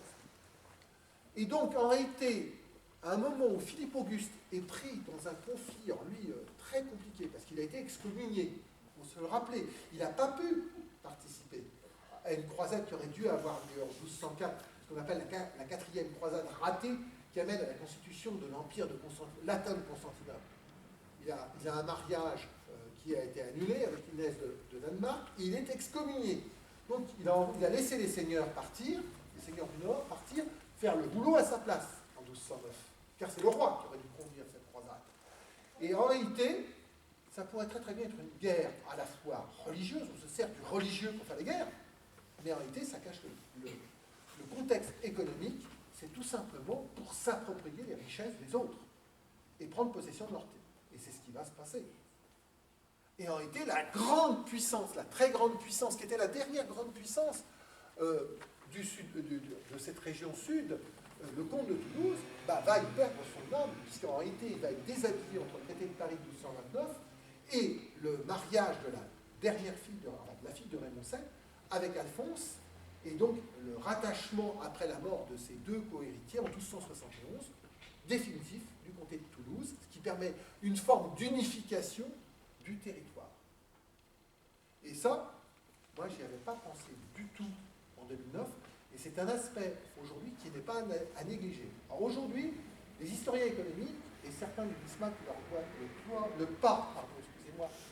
Et donc, en réalité, à un moment où Philippe Auguste est pris dans un conflit, lui, très compliqué, parce qu'il a été excommunié, il faut se le rappeler, il n'a pas pu participer à une croisade qui aurait dû avoir lieu en 1204, ce qu'on appelle la quatrième croisade ratée, qui amène à la constitution de l'empire de latin de Constantinople. Il a un mariage qui a été annulé avec Inès de Danemark, et il est excommunié. Donc il a laissé les seigneurs partir, les seigneurs du Nord partir, faire le boulot à sa place en 1209. Car c'est le roi qui aurait dû conduire cette croisade. Et en réalité, ça pourrait très très bien être une guerre à la fois religieuse, on se sert du religieux pour faire des guerres, mais en réalité ça cache le contexte économique, c'est tout simplement pour s'approprier les richesses des autres et prendre possession de leur terre. Et c'est ce qui va se passer. Et en réalité, la grande puissance, la très grande puissance, qui était la dernière grande puissance du sud, de cette région sud, le comte de Toulouse, va y perdre son âme, puisqu'en réalité, il va être déshabillé entre le traité de Paris de 1229 et le mariage de la dernière fille, la fille de Raymond VII, avec Alphonse, et donc le rattachement après la mort de ces deux cohéritiers en 1271, définitif du comté de Toulouse, ce qui permet une forme d'unification du territoire. Et ça, moi, j'y avais pas pensé du tout en 2009, et c'est un aspect aujourd'hui qui n'est pas à négliger. Alors aujourd'hui, les historiens économiques, et certains du Bismarck qui leur le pas,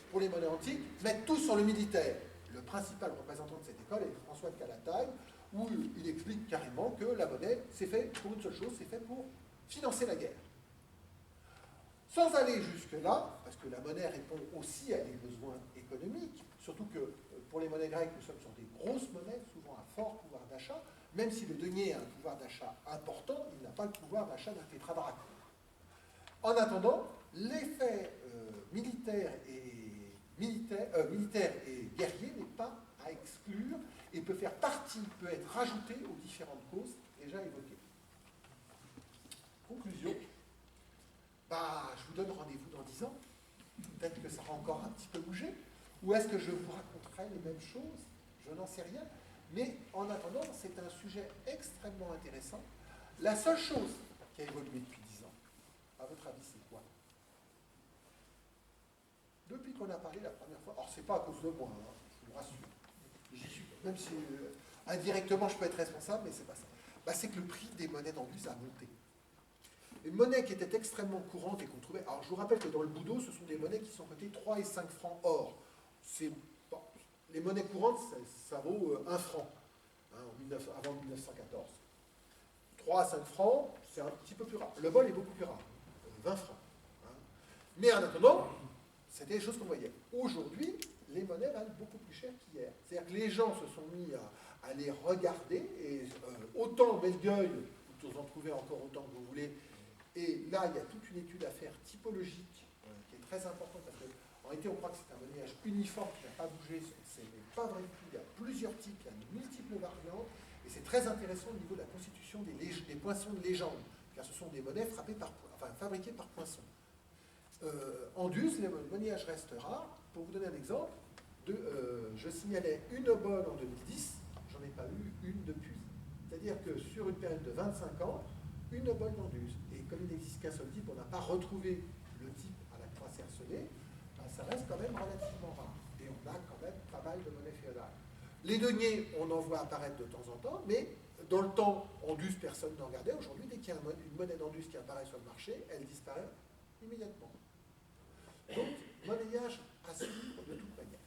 pour les monnaies antiques, mettent tout sur le militaire. Le principal représentant de cette école est François de Calataille, où il explique carrément que la monnaie, c'est fait pour une seule chose, c'est fait pour financer la guerre. Sans aller jusque-là, parce que la monnaie répond aussi à des besoins économiques, surtout que pour les monnaies grecques, nous sommes sur des grosses monnaies, souvent à fort pouvoir d'achat, même si le denier a un pouvoir d'achat important, il n'a pas le pouvoir d'achat d'un tétradraque. En attendant, l'effet militaire et guerrier n'est pas à exclure et peut faire partie, peut être rajouté aux différentes causes déjà évoquées. Conclusion. Je vous donne rendez-vous dans 10 ans. Peut-être que ça aura encore un petit peu bougé. Ou est-ce que je vous raconterai les mêmes choses? Je n'en sais rien. Mais en attendant, c'est un sujet extrêmement intéressant. La seule chose qui a évolué depuis 10 ans, à votre avis, c'est quoi? Depuis qu'on a parlé la première fois, alors c'est pas à cause de moi, hein, je vous rassure. J'y suis, même si indirectement je peux être responsable, mais c'est pas ça. C'est que le prix des monnaies d'Angus a monté. Les monnaies qui étaient extrêmement courantes et qu'on trouvait... Alors, je vous rappelle que dans le Boudot, ce sont des monnaies qui sont cotées 3 et 5 francs or. Bon, les monnaies courantes, ça vaut 1 franc, hein, avant 1914. 3 à 5 francs, c'est un petit peu plus rare. Le bol est beaucoup plus rare, 20 francs. Hein. Mais en attendant, c'était des choses qu'on voyait. Aujourd'hui, les monnaies valent beaucoup plus cher qu'hier. C'est-à-dire que les gens se sont mis à les regarder, et autant Melgueil, vous en trouvez encore autant que vous voulez. Et là, il y a toute une étude à faire typologique qui est très importante parce qu'en réalité, on croit que c'est un monnayage uniforme qui n'a pas bougé. Ce n'est pas vrai du tout. Il y a plusieurs types, il y a de multiples variantes. Et c'est très intéressant au niveau de la constitution des poinçons de légende, car ce sont des monnaies fabriquées par poinçon. Anduze, le monnayage reste rare. Pour vous donner un exemple, je signalais une obole en 2010, j'en ai pas eu une depuis. C'est-à-dire que sur une période de 25 ans, une obole d'Anduze. Et comme il n'existe qu'un seul type, on n'a pas retrouvé le type à la croix cercelée, ça reste quand même relativement rare. Et on a quand même pas mal de monnaies féodales. Les deniers, on en voit apparaître de temps en temps, mais dans le temps, Anduze, personne n'en regardait. Aujourd'hui, dès qu'il y a une monnaie d'Anduze qui apparaît sur le marché, elle disparaît immédiatement. monnayage à suivre de toute manière.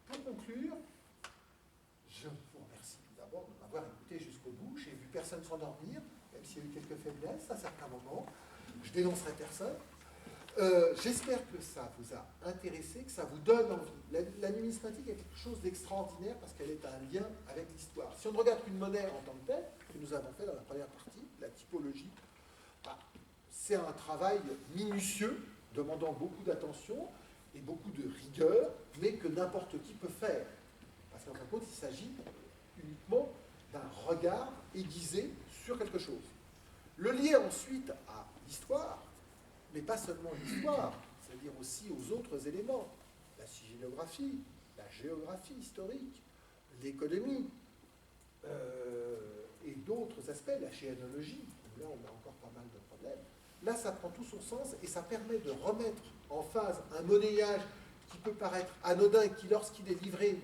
Pour conclure, je vous remercie d'abord de m'avoir écouté jusqu'au bout. J'ai vu personne s'endormir, même s'il y a eu quelques faiblesses à certains moments. Je dénoncerai personne. J'espère que ça vous a intéressé, que ça vous donne envie. La numismatique est quelque chose d'extraordinaire parce qu'elle est un lien avec l'histoire. Si on ne regarde qu'une monnaie en tant que telle, que nous avons fait dans la première partie, la typologie, c'est un travail minutieux, demandant beaucoup d'attention et beaucoup de rigueur, mais que n'importe qui peut faire. Parce qu'en fin de compte, il s'agit uniquement d'un regard aiguisé sur quelque chose. Le lier ensuite à l'histoire, mais pas seulement l'histoire, c'est-à-dire aussi aux autres éléments, la sigillographie, la géographie historique, l'économie, et d'autres aspects, la chéanologie, là on a encore pas mal de problèmes. Là, ça prend tout son sens et ça permet de remettre en phase un monnayage qui peut paraître anodin et qui, lorsqu'il est livré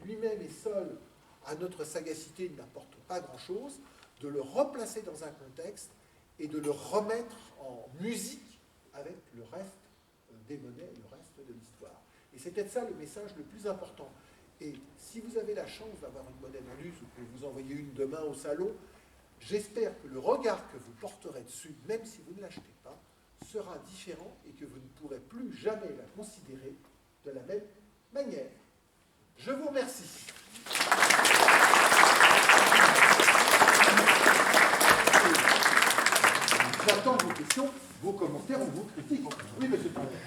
lui-même et seul à notre sagacité, n'apporte pas grand-chose, de le replacer dans un contexte et de le remettre en musique avec le reste des monnaies, le reste de l'histoire. Et c'est peut-être ça le message le plus important. Et si vous avez la chance d'avoir une monnaie d'Indus ou que vous envoyez une demain au salon, j'espère que le regard que vous porterez dessus, même si vous ne l'achetez pas, sera différent et que vous ne pourrez plus jamais la considérer de la même manière. Je vous remercie. J'attends vos questions, vos commentaires ou vos critiques. Oui, monsieur le président.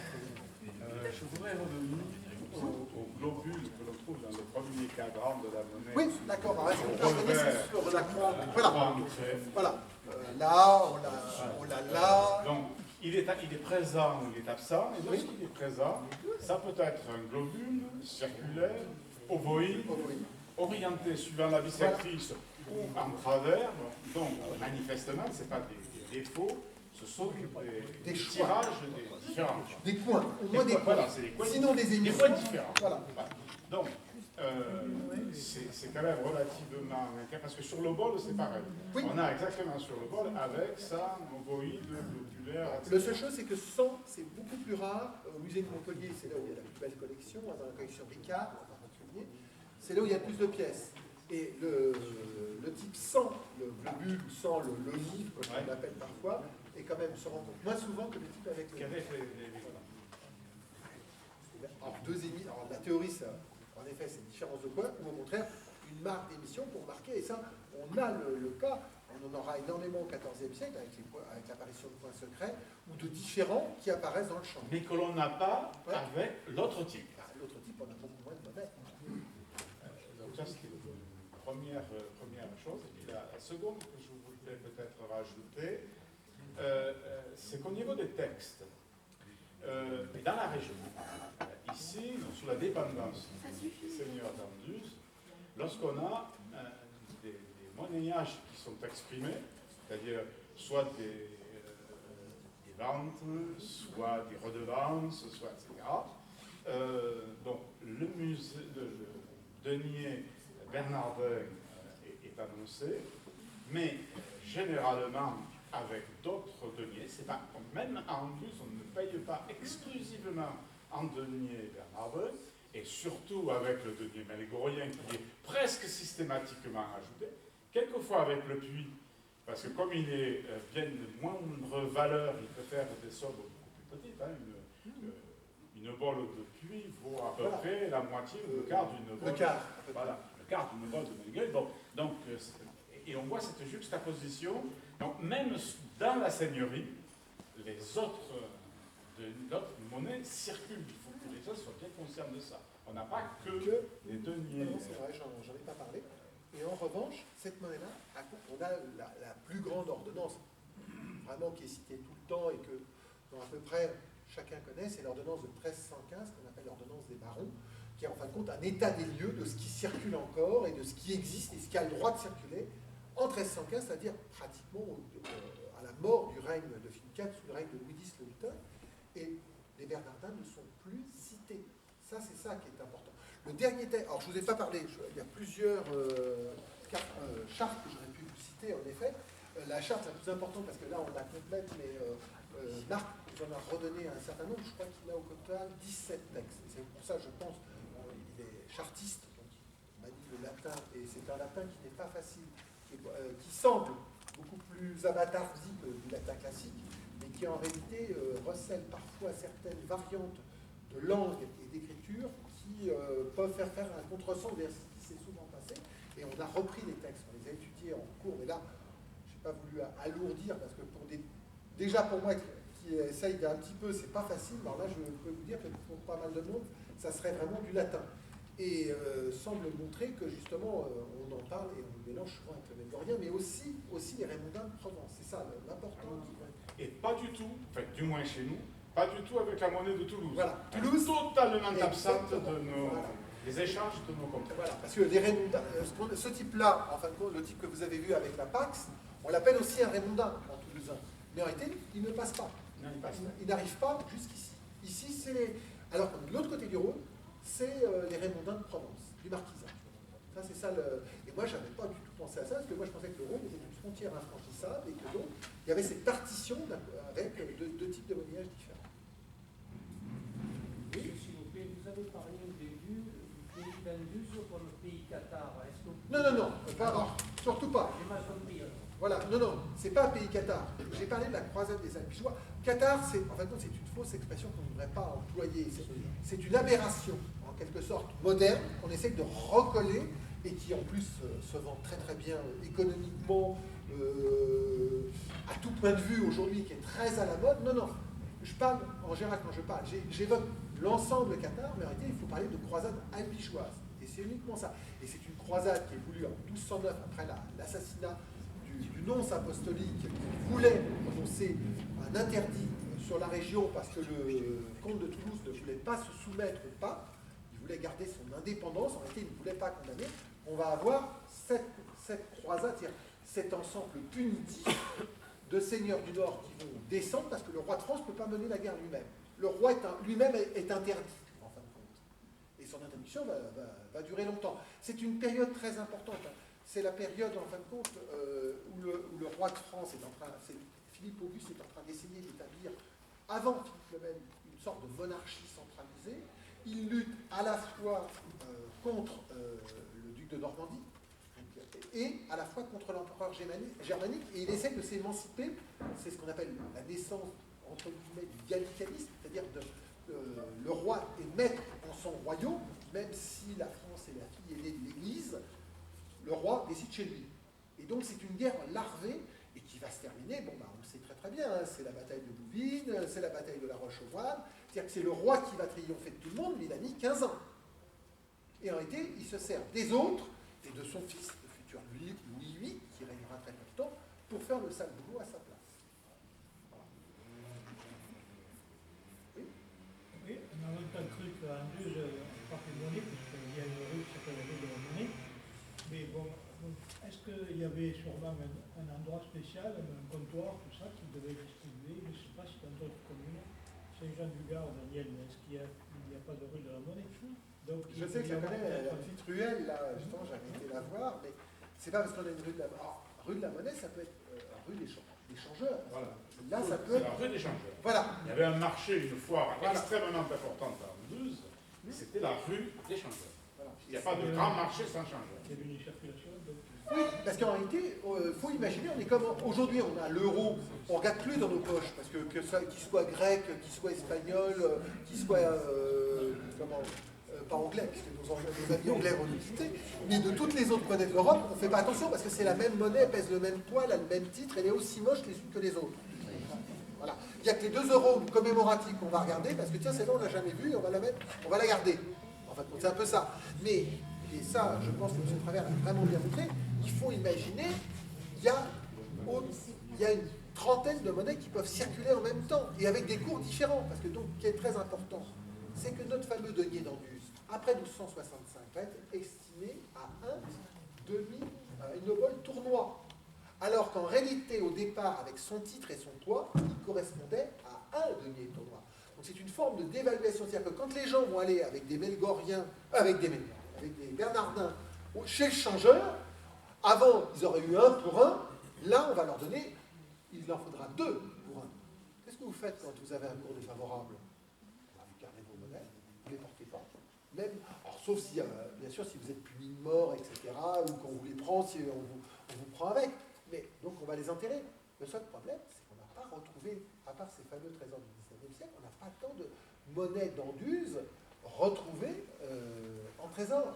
Je voudrais revenir au globule que l'on trouve dans le premier cadran de la monnaie. Oui, d'accord. C'est sur la croix. Voilà. Voilà. Là, on l'a là. Donc, il est présent ou il est absent. Et lorsqu'il est présent, ça peut être un globule circulaire, ovoïde, orienté suivant la bisectrice ou en travers. Donc, manifestement, ce n'est pas des défauts. Ce sont des tirages différents. Des points, au moins des points. Voilà, c'est des points. Sinon des émissions. Des points différents. Voilà. Donc, c'est quand même relativement inquiétant, parce que sur le bol, c'est pareil. Oui. On a exactement sur le bol, avec ça, ovoïde, globulaire, etc. La seule chose, c'est que 100, c'est beaucoup plus rare. Au musée de Montpellier, c'est là où il y a la plus belle collection, dans la collection Ricard en particulier. C'est là où il y a plus de pièces. Et le type 100, le globule ou 100, l'olive, comme on l'appelle parfois, et quand même se rencontre moins souvent que le type avec le. Alors, la théorie, ça, en effet, c'est une différence de poids, ou au contraire, une marque d'émission pour marquer, et ça, on a le cas, on en aura énormément au XIVe siècle, avec l'apparition de points secrets, ou de différents qui apparaissent dans le champ. Mais que l'on n'a pas avec l'autre type. L'autre type, on a beaucoup moins de monnaie. Donc ça, c'était la première chose. Et puis la seconde que je voudrais peut-être rajouter, c'est qu'au niveau des textes, dans la région, ici, sous la dépendance des seigneurs d'Andus, lorsqu'on a des monnayages qui sont exprimés, c'est-à-dire soit des ventes, soit des redevances, soit etc. Donc le musée de denier Bernardin est annoncé, mais généralement avec d'autres deniers, c'est pas, même à Andus, on ne paye pas exclusivement en denier Bernardin, et surtout avec le denier mélégorien qui est presque systématiquement ajouté, quelquefois avec le puits, parce que comme il est bien de moindre valeur, il peut faire des sommes beaucoup plus petites. Hein, une bolle de puits vaut à peu près la moitié ou le quart d'une bolle. Voilà, le quart d'une bolle de Mélégorien. Bon, donc, et on voit cette juxtaposition. Donc, même dans la seigneurie, les autres monnaies circulent. Il faut que les gens soient bien conscients de ça. On n'a pas que les deniers. Non, c'est vrai, j'en ai pas parlé. Et en revanche, cette monnaie-là, on a la plus grande ordonnance, vraiment qui est citée tout le temps et que, dans à peu près, chacun connaît, c'est l'ordonnance de 1315, qu'on appelle l'ordonnance des barons, qui est en fin de compte un état des lieux de ce qui circule encore et de ce qui existe et ce qui a le droit de circuler en 1315, c'est-à-dire pratiquement à la mort du règne de Philippe IV, sous le règne de Louis X le Hutin, et les Bernardins ne sont plus cités. Ça, c'est ça qui est important. Le dernier texte, alors je ne vous ai pas parlé, il y a plusieurs chartes que j'aurais pu vous citer, en effet. La charte la plus importante, parce que là on la complète, mais marque nous en a redonné un certain nombre. Je crois qu'il a au total 17 textes. Et c'est pour ça, je pense, il est chartiste, donc il manie le latin, et c'est un latin qui n'est pas facile, qui semble beaucoup plus avatardie que du latin classique, mais qui en réalité recèle parfois certaines variantes de langue et d'écriture qui peuvent faire un contresens vers ce qui s'est souvent passé. Et on a repris les textes, on les a étudiés en cours, mais là, je n'ai pas voulu alourdir, parce que déjà pour moi qui essaye d'un petit peu, c'est pas facile, alors là je peux vous dire que pour pas mal de monde, ça serait vraiment du latin. Et semble montrer que justement, on en parle et on mélange souvent avec le Mégorien, mais aussi les Raymondins de Provence. C'est ça l'important. Et pas du tout, enfin du moins chez nous, pas du tout avec la monnaie de Toulouse. Voilà. Toulouse, totalement absente de nos... Voilà. Les échanges de nos comptes. Voilà, parce que les Raymondins, ce type-là, en fin de compte, le type que vous avez vu avec la Pax, on l'appelle aussi un Raymondin en toulousain. Mais en réalité, il ne passe pas. Non, il passe pas. Il n'arrive pas jusqu'ici. Ici, c'est les... Alors que de l'autre côté du Rhône, c'est les Raymondins de Provence, du Marquisat. Ça, c'est ça le... Et moi, je n'avais pas du tout pensé à ça, parce que moi, je pensais que le Rhône était une frontière infranchissable et que donc, il y avait cette partition avec deux types de monnayages différents. Oui, s'il vous plaît, vous avez parlé au début du pays d'Indus pour le pays Qatar. Est-ce que vous... Non, surtout pas. J'ai mal compris. Voilà, non, c'est pas un pays Qatar. J'ai parlé de la croisade des Albigeois. Qatar, en fait, c'est une fausse expression qu'on ne devrait pas employer. C'est une aberration, en quelque sorte, moderne, qu'on essaie de recoller et qui, en plus, se vend très très bien économiquement, à tout point de vue aujourd'hui, qui est très à la mode. Non, je parle, en général, quand je parle, j'évoque l'ensemble Qatar, mais en réalité, il faut parler de croisade albigeoise. Et c'est uniquement ça. Et c'est une croisade qui est voulue en 1209, après l'assassinat du nonce apostolique, qui voulait prononcer un interdit sur la région parce que le comte de Toulouse ne voulait pas se soumettre au pape, il voulait garder son indépendance, en réalité il ne voulait pas condamner. On va avoir cette croisade, c'est-à-dire cet ensemble punitif de seigneurs du Nord qui vont descendre parce que le roi de France ne peut pas mener la guerre lui-même. Le roi lui-même est interdit, en fin de compte. Et son interdiction va durer longtemps. C'est une période très importante. C'est la période, en fin de compte, où le roi de France Philippe Auguste est en train d'essayer d'établir, avant Philippe le Bel, une sorte de monarchie centralisée. Il lutte à la fois contre le duc de Normandie et à la fois contre l'empereur germanique, et il essaie de s'émanciper. C'est ce qu'on appelle la naissance, entre guillemets, du gallicanisme, c'est-à-dire le roi est maître en son royaume, même si la France est la fille aînée de l'Église. Le roi décide chez lui. Et donc c'est une guerre larvée et qui va se terminer, on le sait très très bien, c'est la bataille de Bouvines, c'est la bataille de la Roche-aux-Voines, c'est-à-dire que c'est le roi qui va triompher de tout le monde, mais il a mis 15 ans. Et en réalité, il se sert des autres et de son fils, le futur Louis VIII, qui régnera très peu de temps, pour faire le sale boulot à sa place. Voilà. Oui. Oui, on a longtemps cru qu'Anduse partait de monnaie, puisqu'il y a une rue qui s'appelle la rue de la monnaie. Mais bon, est-ce qu'il y avait sûrement un endroit spécial, un comptoir, tout ça, qui devait distribuer, je ne sais pas si dans d'autres communes, Saint-Jean-du-Gard, Daniel, est-ce qu'il n'y a pas de rue de la monnaie? Donc, je sais que je connais la petite ruelle, là, justement, j'avais été la voir, mais c'est pas parce qu'on a une rue de la monnaie. Alors, rue de la monnaie, ça peut être rue des changeurs. Voilà. Là, ça peut être... la rue des changeurs. Voilà. Il y avait un marché, une foire extrêmement importante à Anduse, mais c'était la rue des changeurs. Voilà. Il n'y a pas de grand marché sans changeurs. il y avait une circulation. Donc... Oui, parce qu'en réalité, il faut imaginer, on est comme aujourd'hui, on a l'euro, on regarde plus dans nos poches, parce que qu'il soit grec, qu'il soit espagnol, qu'il soit pas anglais, puisque nos amis anglais vont nous quitter, mais de toutes les autres monnaies de l'Europe, on ne fait pas attention parce que c'est la même monnaie, elle pèse le même poids, elle a le même titre, elle est aussi moche les unes que les autres. Voilà. Il n'y a que les 2 euros commémoratifs qu'on va regarder, parce que tiens, celle-là on l'a jamais vue, on va la mettre, on va la garder. En fait, c'est un peu ça. Mais, et ça, je pense que M. Travers l'a vraiment bien montré, il faut imaginer, il y a une trentaine de monnaies qui peuvent circuler en même temps, et avec des cours différents, parce que donc, ce qui est très important, c'est que notre fameux denier d'Anduse, après 1265, va être estimé à une obole tournoi. Alors qu'en réalité, au départ, avec son titre et son poids, il correspondait à un denier tournoi. Donc c'est une forme de dévaluation. C'est-à-dire que quand les gens vont aller avec des Melgoriens, avec des Bernardins, chez le changeur, avant, ils auraient eu 1 pour 1, là, on va leur donner, il en faudra 2 pour 1. Qu'est-ce que vous faites quand vous avez un cours défavorable? Vous gardez vos monnaies, vous ne les portez pas. Même, alors, sauf si, bien sûr, si vous êtes puni de mort, etc., ou qu'on vous les prend, si on vous prend avec. Mais donc, on va les enterrer. Le seul problème, c'est qu'on n'a pas retrouvé, à part ces fameux trésors du XIXe siècle, on n'a pas tant de monnaies d'Anduze retrouvées en trésor.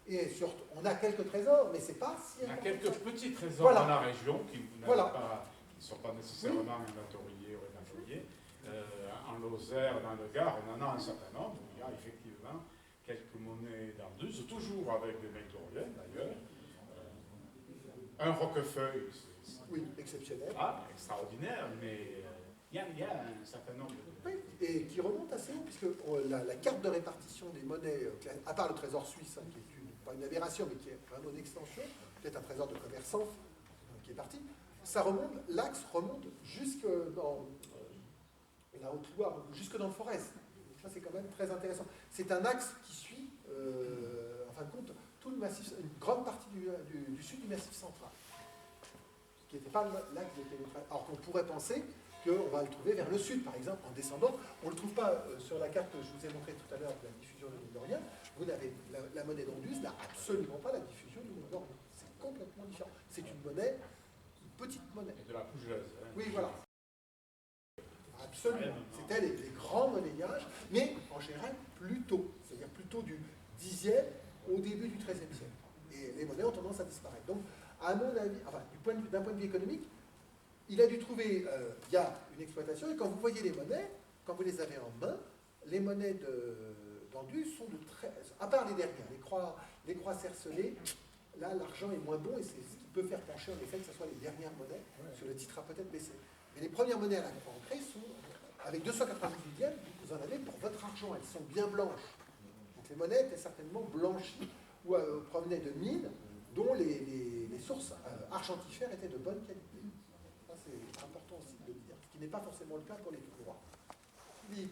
Et surtout, on a quelques trésors, mais c'est pas si... On a quelques petits trésors Voilà. dans la région qui ne Voilà. sont pas nécessairement inventoriés ou répertoriés. En Lozère, dans le Gard, on en a un certain nombre. Il y a effectivement quelques monnaies d'Anduze, toujours avec des mecs d'Orient d'ailleurs. Un roquefeuille, c'est Oui, exceptionnel. extraordinaire, mais il y a un certain nombre de... Oui, et qui remonte assez haut, puisque la carte de répartition des monnaies, à part le trésor suisse, qui est pas une aberration, mais qui est vraiment une extension, peut-être un trésor de commerçants qui est parti, ça remonte, l'axe remonte jusque dans la Haute-Loire, jusque dans le Forez. Ça, c'est quand même très intéressant. C'est un axe qui suit, en fin de compte, tout le massif, une grande partie du sud du massif central, qui n'était pas l'axe de pénétration. Alors qu'on pourrait penser qu'on va le trouver vers le sud, par exemple, en descendant. On ne le trouve pas sur la carte que je vous ai montrée tout à l'heure de la diffusion de l'île d'Orient. Vous n'avez la monnaie d'Anduze n'a absolument pas la diffusion de l'île d'Orient. C'est complètement différent. C'est une monnaie, une petite monnaie. Et de la pougeuse. Hein. Oui, voilà. Absolument. C'était les grands monnayages, mais en général plus tôt. C'est-à-dire plutôt du 10e au début du 13e siècle. Et les monnaies ont tendance à disparaître. Donc, à mon avis, enfin, d'un point de vue économique, il a dû trouver, il y a une exploitation, et quand vous voyez les monnaies, quand vous les avez en main, les monnaies d'Anduze sont de très... À part les dernières, les croix cercelées, là, l'argent est moins bon, et c'est ce qui peut faire pencher, en effet, que ce soit les dernières monnaies, parce que le titre a peut-être baissé. Mais les premières monnaies à la croix ancrée sont, avec 298 yens, vous en avez pour votre argent, elles sont bien blanches. Donc les monnaies étaient certainement blanchies, ou provenaient de mines, dont les sources argentifères étaient de bonne qualité. C'est important aussi de le dire, ce qui n'est pas forcément le cas pour les tout droits. Oui,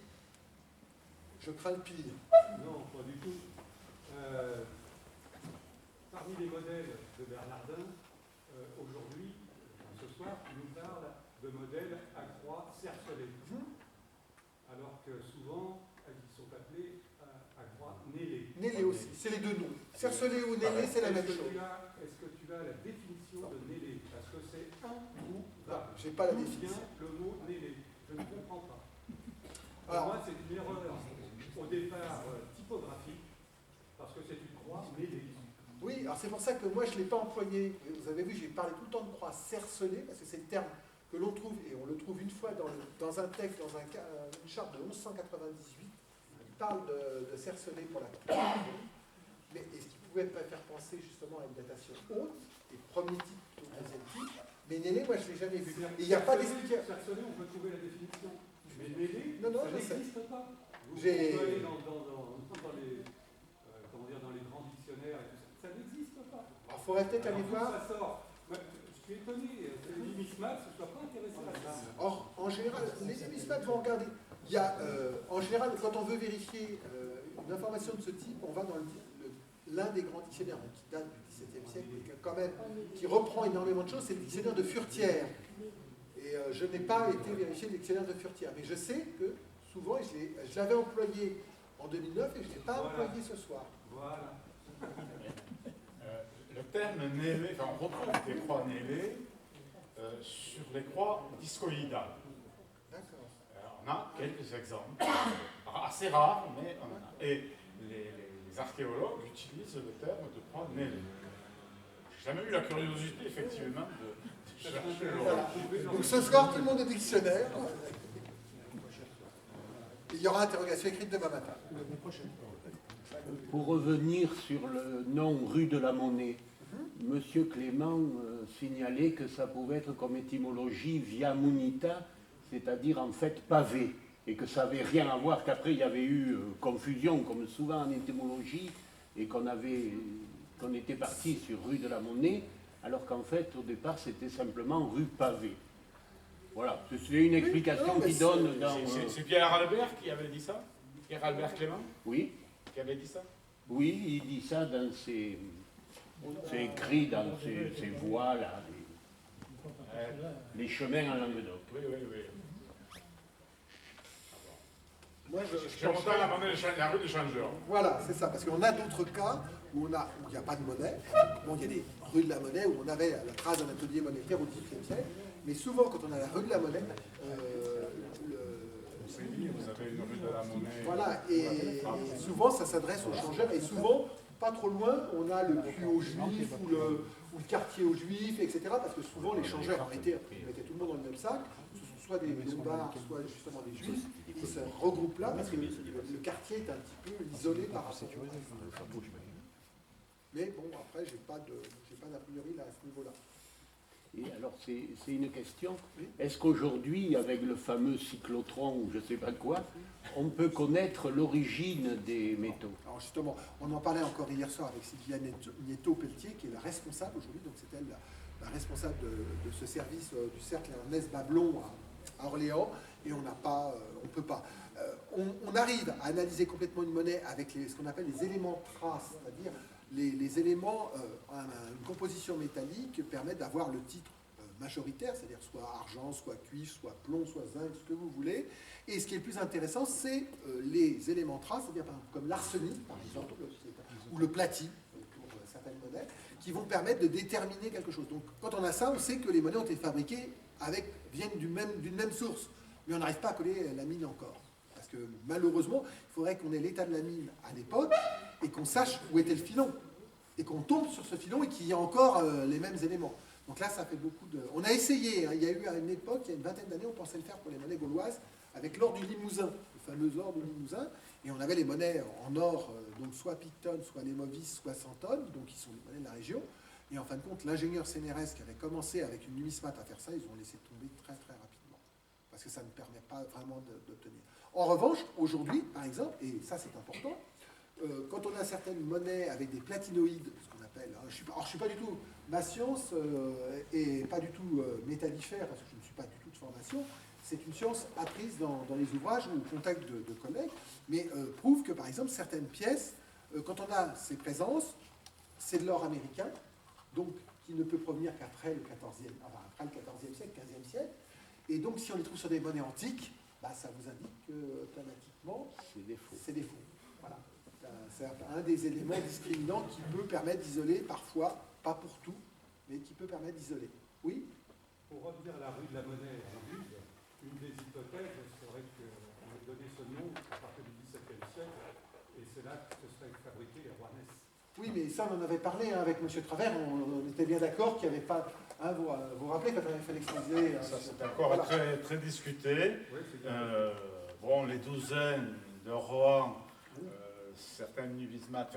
je crains le pire. Non, pas du tout. Parmi les modèles de Bernardin, aujourd'hui, ce soir, tu nous parles de modèles à croix cercelée. Alors que souvent, elles sont appelées à croix nélée. Nélée aussi, c'est les deux noms. Cercelé ou nélé, c'est la même chose. Est-ce que tu as la définition de nélé? Parce que c'est un mot. J'ai pas la définition. Le mot nélé. Je ne comprends pas. Pour Alors, moi, c'est une erreur au départ typographique, parce que c'est une croix nélée. oui, alors c'est pour ça que moi je ne l'ai pas employé. Vous avez vu, j'ai parlé tout le temps de croix cercelée, parce que c'est le terme que l'on trouve, et on le trouve une fois dans un texte, dans une charte de 1198, qui parle de cercelée pour la croix. Mais est-ce qui pouvait pas faire penser justement à une datation haute, et premier type au deuxième type, mais nélé, moi je ne l'ai jamais vu. Et il n'y a pas d'explication. Cercelé, on peut trouver la définition. Mais nélé, Non, ça je sais. n'existe pas. Vous J'ai- pouvez aller dans les, comment dire, dans les grands dictionnaires et tout ça. Ça n'existe pas. Alors il faudrait peut-être aller Alors, voir. ça sort. Moi, je suis étonné que les numismates ne soient pas intéressés à ça. Or, en général, les numismates vont regarder. Il y a, en général, quand on veut vérifier une information de ce type, on va dans l'un des grands dictionnaires qui date du XVIIe siècle, et quand même, qui reprend énormément de choses, c'est le dictionnaire de Furetière. Et je n'ai pas été vérifier le dictionnaire de Furetière, mais je sais que souvent, et je l'avais employé en 2009 et je ne l'ai pas employé ce soir. Voilà. Le terme nélé, enfin, on retrouve des croix nélées sur les croix discoïdales. D'accord. On a quelques exemples, assez rares, mais on en a. Et les archéologues utilisent le terme de croix nélée. J'ai jamais eu la curiosité, effectivement, de chercher Voilà. Donc ce soir, tout le monde est dictionnaire. Il y aura interrogation écrite demain matin. Pour revenir sur le nom rue de la Monnaie, Monsieur Clément signalait que ça pouvait être comme étymologie via munita, c'est-à-dire en fait pavé, et que ça n'avait rien à voir, qu'après il y avait eu confusion, comme souvent en étymologie, et qu'on était parti sur rue de la Monnaie, alors qu'en fait au départ c'était simplement rue pavée. Voilà, c'est une explication qui donne dans... C'est Pierre Albert qui avait dit ça? Pierre Albert Clément Oui, qui avait dit ça? oui, il dit ça dans ses écrits, dans ses voix, là, les chemins en Languedoc. Oui, oui, oui. Moi, J'ai monté la monnaie, la rue du Changeur. Voilà, c'est ça, parce qu'on a d'autres cas où il n'y a pas de monnaie. Bon, il y a des rues de la monnaie où on avait la trace d'un atelier monétaire au XVIIIe siècle, mais souvent, quand on a la rue de la monnaie, Vous avez une rue de la monnaie. voilà, et souvent, ça s'adresse aux changeurs, et souvent, pas trop loin, on a le puits aux juifs ou le quartier aux juifs, etc. Parce que souvent, les changeurs arrêtaient, ils mettaient tout le monde dans le même sac. Ce sont soit des Lombards, soit justement des juifs. Ils se regroupent là parce que le quartier est un petit peu isolé par rapport à... Mais bon, après, j'ai pas d'a priori là, à ce niveau-là. Et alors, c'est une question. Est-ce qu'aujourd'hui, avec le fameux cyclotron ou je ne sais pas quoi, on peut connaître l'origine des métaux? Alors justement, on en parlait encore hier soir avec Sylvia Nieto-Pelletier, qui est la responsable aujourd'hui, donc c'est elle la responsable de ce service du cercle Ernest Bablon à Orléans, et on peut pas. On arrive à analyser complètement une monnaie avec ce qu'on appelle les éléments traces, c'est-à-dire les éléments, une composition métallique permet d'avoir le titre majoritaire, c'est-à-dire soit argent, soit cuivre, soit plomb, soit zinc, ce que vous voulez. Et ce qui est le plus intéressant, c'est les éléments traces, c'est-à-dire comme l'arsenic, par exemple, ou le platine, pour certaines monnaies, qui vont permettre de déterminer quelque chose. Donc, quand on a ça, on sait que les monnaies ont été fabriquées viennent d'une même source, mais on n'arrive pas à coller la mine encore. Parce que malheureusement, il faudrait qu'on ait l'état de la mine à l'époque et qu'on sache où était le filon. Et qu'on tombe sur ce filon et qu'il y ait encore les mêmes éléments. Donc là, ça fait beaucoup de... On a essayé, hein, il y a eu à une époque, il y a une vingtaine d'années, on pensait le faire pour les monnaies gauloises avec l'or du Limousin, le fameux or du Limousin. Et on avait les monnaies en or, donc soit Picton, soit Lémovis, soit Centone, donc qui sont les monnaies de la région. Et en fin de compte, l'ingénieur CNRS qui avait commencé avec une numismate à faire ça, ils ont laissé tomber très très rapidement. Parce que ça ne permet pas vraiment d'obtenir. En revanche, aujourd'hui, par exemple, et ça c'est important, quand on a certaines monnaies avec des platinoïdes, ce qu'on appelle, je ne suis pas du tout, ma science et pas du tout métallifère, parce que je ne suis pas du tout de formation, c'est une science apprise dans les ouvrages ou au contact de collègues, mais prouve que par exemple certaines pièces, quand on a ces présences, c'est de l'or américain, donc qui ne peut provenir qu'après le 14e siècle, 15e siècle, et donc si on les trouve sur des monnaies antiques, bah, ça vous indique que automatiquement c'est des faux. Voilà. C'est un des éléments discriminants qui peut permettre d'isoler, parfois, pas pour tout, mais qui peut permettre d'isoler. Oui? Pour revenir à la rue de la Monnaie en Lille, une des hypothèses serait qu'on ait donné ce nom à partir du XVIIe siècle, et c'est là que se seraient fabriqués les Rouennaises. Oui, mais ça, on en avait parlé hein, avec M. Travers, on était bien d'accord qu'il n'y avait pas... Hein, vous vous rappelez quand on avait fait l'exposé Ça, c'était encore voilà. très, très discuté. Oui, bon, les douzaines de Rohan, certains numismates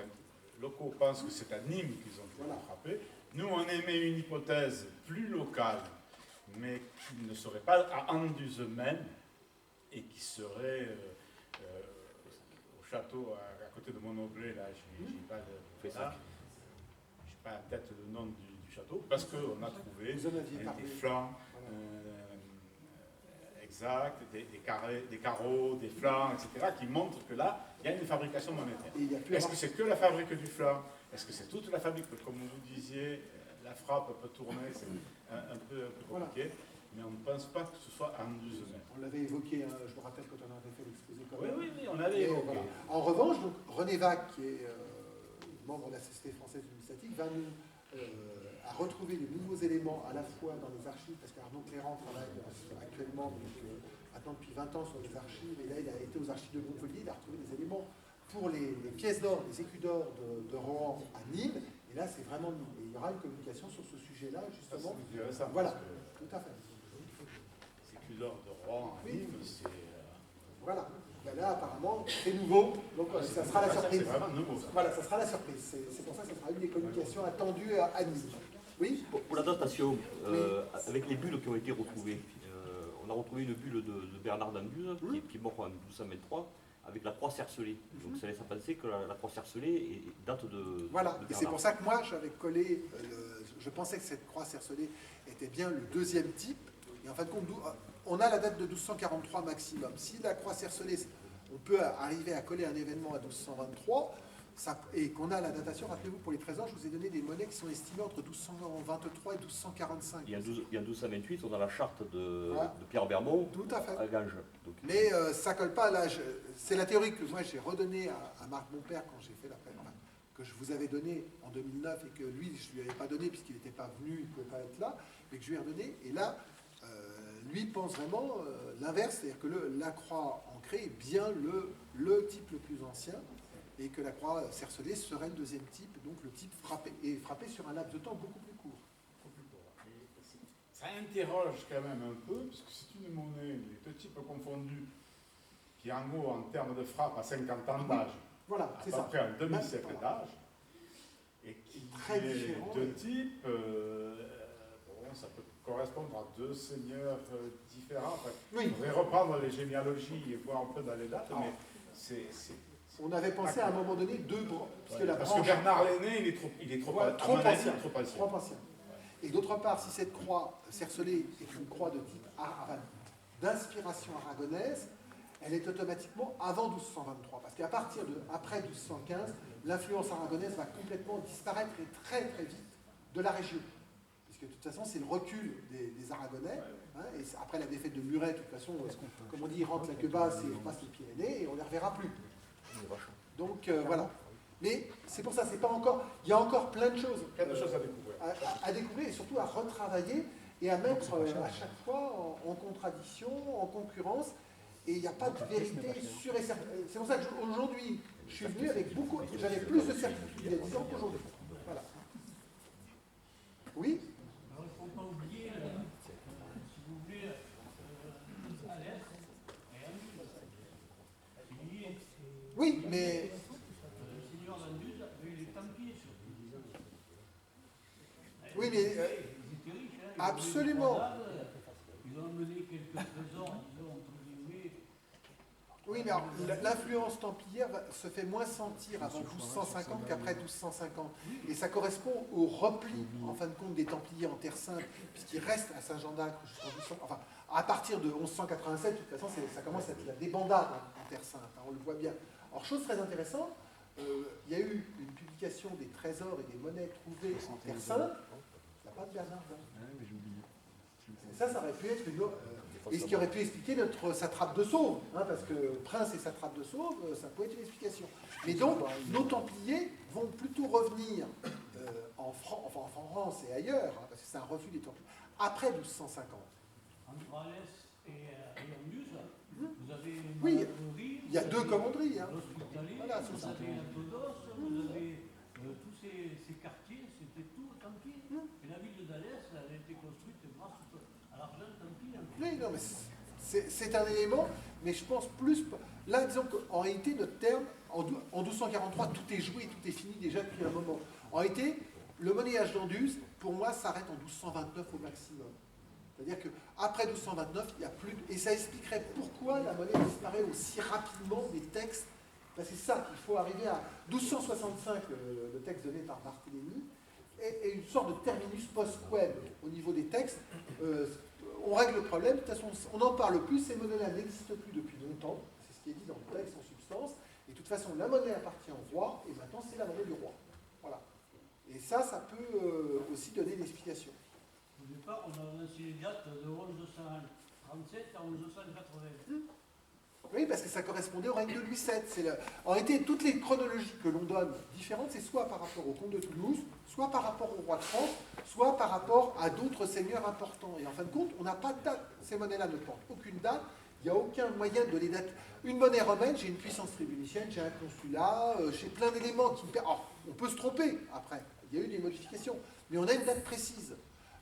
locaux pensent que c'est à Nîmes qu'ils ont été frappés. Nous, on émet une hypothèse plus locale, mais qui ne serait pas à Anduze même, et qui serait au château à côté de Monoblé, là, je n'ai pas en tête le nom du château, parce qu'on a trouvé des flancs exacts, des carreaux, des flancs, etc., qui montrent que là, il y a une fabrication monétaire. Est-ce que c'est que la fabrique du flanc? Est-ce que c'est toute la fabrique? Comme vous disiez, la frappe peut tourner, c'est un peu compliqué, mais on ne pense pas que ce soit Anduze même. On l'avait évoqué, hein, je me rappelle quand on avait fait l'exposé. Oui, on l'avait évoqué. Voilà. En revanche, donc, René Vac, qui est membre de la Société française numismatique, va nous à retrouver les nouveaux éléments à la fois dans les archives, parce qu'Arnaud Cléran travaille actuellement maintenant depuis 20 ans sur les archives, et là il a été aux archives de Montpellier, il a retrouvé des éléments pour les pièces d'or, les écus d'or de Rohan à Nîmes, et là c'est vraiment Nîmes. Et il y aura une communication sur ce sujet-là, justement. Ça, voilà, tout à fait. Les écus d'or de Rohan à Nîmes, c'est... Voilà. Ben là, apparemment, c'est nouveau, donc ça sera la surprise. C'est vraiment nouveau. Ça. Voilà, ça sera la surprise. C'est pour ça que ça sera une des communications attendues à Nîmes. Oui? Pour la datation, avec les bulles qui ont été retrouvées, on a retrouvé une bulle de Bernard d'Anduze, qui est mort en 1223, avec la croix cercelée. Donc ça laisse à penser que la croix cercelée date de... Voilà, de et c'est pour ça que moi, j'avais collé, je pensais que cette croix cercelée était bien le deuxième type, et en fin de compte, on a la date de 1243 maximum. Si la croix cercelée, on peut arriver à coller un événement à 1223, et qu'on a la datation, rappelez-vous, pour les trésors, je vous ai donné des monnaies qui sont estimées entre 1223 et 1245. Il y a 1228, on a la charte de Voilà. Pierre Bermond Tout à fait. à Ganges. Donc, Mais ça colle pas à l'âge. C'est la théorie que moi j'ai redonnée à Marc Bonpère quand j'ai fait la prépa, que je vous avais donnée en 2009 et que lui, je lui avais pas donné puisqu'il n'était pas venu, il ne pouvait pas être là, mais que je lui ai redonné. Et là, lui pense vraiment l'inverse, c'est-à-dire que la croix ancrée est bien le type le plus ancien et que la croix cercelée serait le deuxième type, donc le type frappé, et frappé sur un laps de temps beaucoup plus court. Ça interroge quand même un peu, parce que c'est une monnaie, les deux types confondus, qui en gros, en termes de frappe, a 50 ans d'âge, Voilà, c'est ça. à peu près un demi-siècle d'âge, et qui Très est différent, de oui. type, bon, ça peut correspondre à deux seigneurs différents. Enfin, Oui. il faudrait reprendre les généalogies et voir un peu dans les dates, mais c'est... On avait pensé à un moment donné deux branches, puisque la Parce branche que Bernard l'Aîné, il est trop, Voilà, à trop mon avis, ancien. trop ancien. Trop ancien. Et d'autre part, si cette croix cercelée est une croix de type d'inspiration aragonaise, elle est automatiquement avant 1223. Parce qu'à partir après 1215, l'influence aragonaise va complètement disparaître et très très vite de la région. Puisque de toute façon, c'est le recul des Aragonais. Hein, et après la défaite de Muret, de toute façon, comme on dit, ils rentrent la queue basse et on passe les Pyrénées et on ne les reverra plus. Donc voilà. Mais c'est pour ça, c'est pas encore. Il y a encore plein de choses, Plein de choses à découvrir. à découvrir et surtout à retravailler et à mettre à chaque fois en contradiction, en concurrence. Et il n'y a pas de vérité sûre et certaine. C'est pour ça qu'aujourd'hui, je suis venu avec beaucoup. J'avais plus de certitude il y a 10 ans qu'aujourd'hui. Voilà. Oui. Alors, il ne faut pas oublier, si vous voulez, à l'est et à l'ouest. Oui, mais. Le seigneur d'Anduse avait eu les Templiers surtout. Oui, mais. Ils étaient riches, hein. Absolument. Ils ont amené quelques trésors, disons, entre guillemets. Oui, mais alors, l'influence templière se fait moins sentir avant 1250 qu'après 1250. Et ça correspond au repli, en fin de compte, des Templiers en Terre Sainte, puisqu'ils restent à Saint-Jean-d'Acre jusqu'en 1200. Enfin, à partir de 1187, de toute façon, ça commence à être la débandade en Terre Sainte, hein, on le voit bien. Alors, chose très intéressante, il y a eu une publication des trésors et des monnaies trouvées en Terre Sainte. Il n'y a pas de Bernard. Ça aurait pu être une autre. Et ce qui aurait pu expliquer notre satrape de Sauve, hein, parce que prince et satrape de Sauve, ça peut être une explication. Mais donc, nos Templiers vont plutôt revenir en France et ailleurs, hein, parce que c'est un refus des Templiers, après 1250. Entre Alès et Anduse, vous avez une Oui, commanderie, il y a deux commanderies. Hein. l'Hospitalet, Voilà, vous c'est ça. avez Antodos, vous avez tous ces quartiers, c'était tout Templier. Et la ville d'Alès, elle a été construite grâce à l'argent Templier. Oui, non, mais c'est un élément, mais je pense plus. Là, disons qu'en réalité, notre terme, en 1243, tout est joué, tout est fini déjà depuis un moment. En réalité, le monnayage d'Anduse, pour moi, s'arrête en 1229 au maximum. C'est-à-dire qu'après 1229, il n'y a plus de... Et ça expliquerait pourquoi la monnaie disparaît aussi rapidement des textes. Parce que c'est ça, il faut arriver à 1265, le texte donné par Barthélemy, et une sorte de terminus post-quem au niveau des textes. On règle le problème, de toute façon, on n'en parle plus, ces monnaies-là n'existent plus depuis longtemps, c'est ce qui est dit dans le texte en substance, et de toute façon, la monnaie appartient au roi, et maintenant c'est la monnaie du roi. Voilà. Et ça peut aussi donner une explication. Au départ, on a lancé les dates de 1237 à 1280. Oui, parce que ça correspondait au règne de Louis VII. En réalité, toutes les chronologies que l'on donne différentes, c'est soit par rapport au comte de Toulouse, soit par rapport au roi de France, soit par rapport à d'autres seigneurs importants. Et en fin de compte, on n'a pas de date. Ces monnaies-là ne portent aucune date. Il n'y a aucun moyen de les dater. Une monnaie romaine, j'ai une puissance tribunicienne, j'ai un consulat, j'ai plein d'éléments qui me permettent... Alors, on peut se tromper après. Il y a eu des modifications. Mais on a une date précise.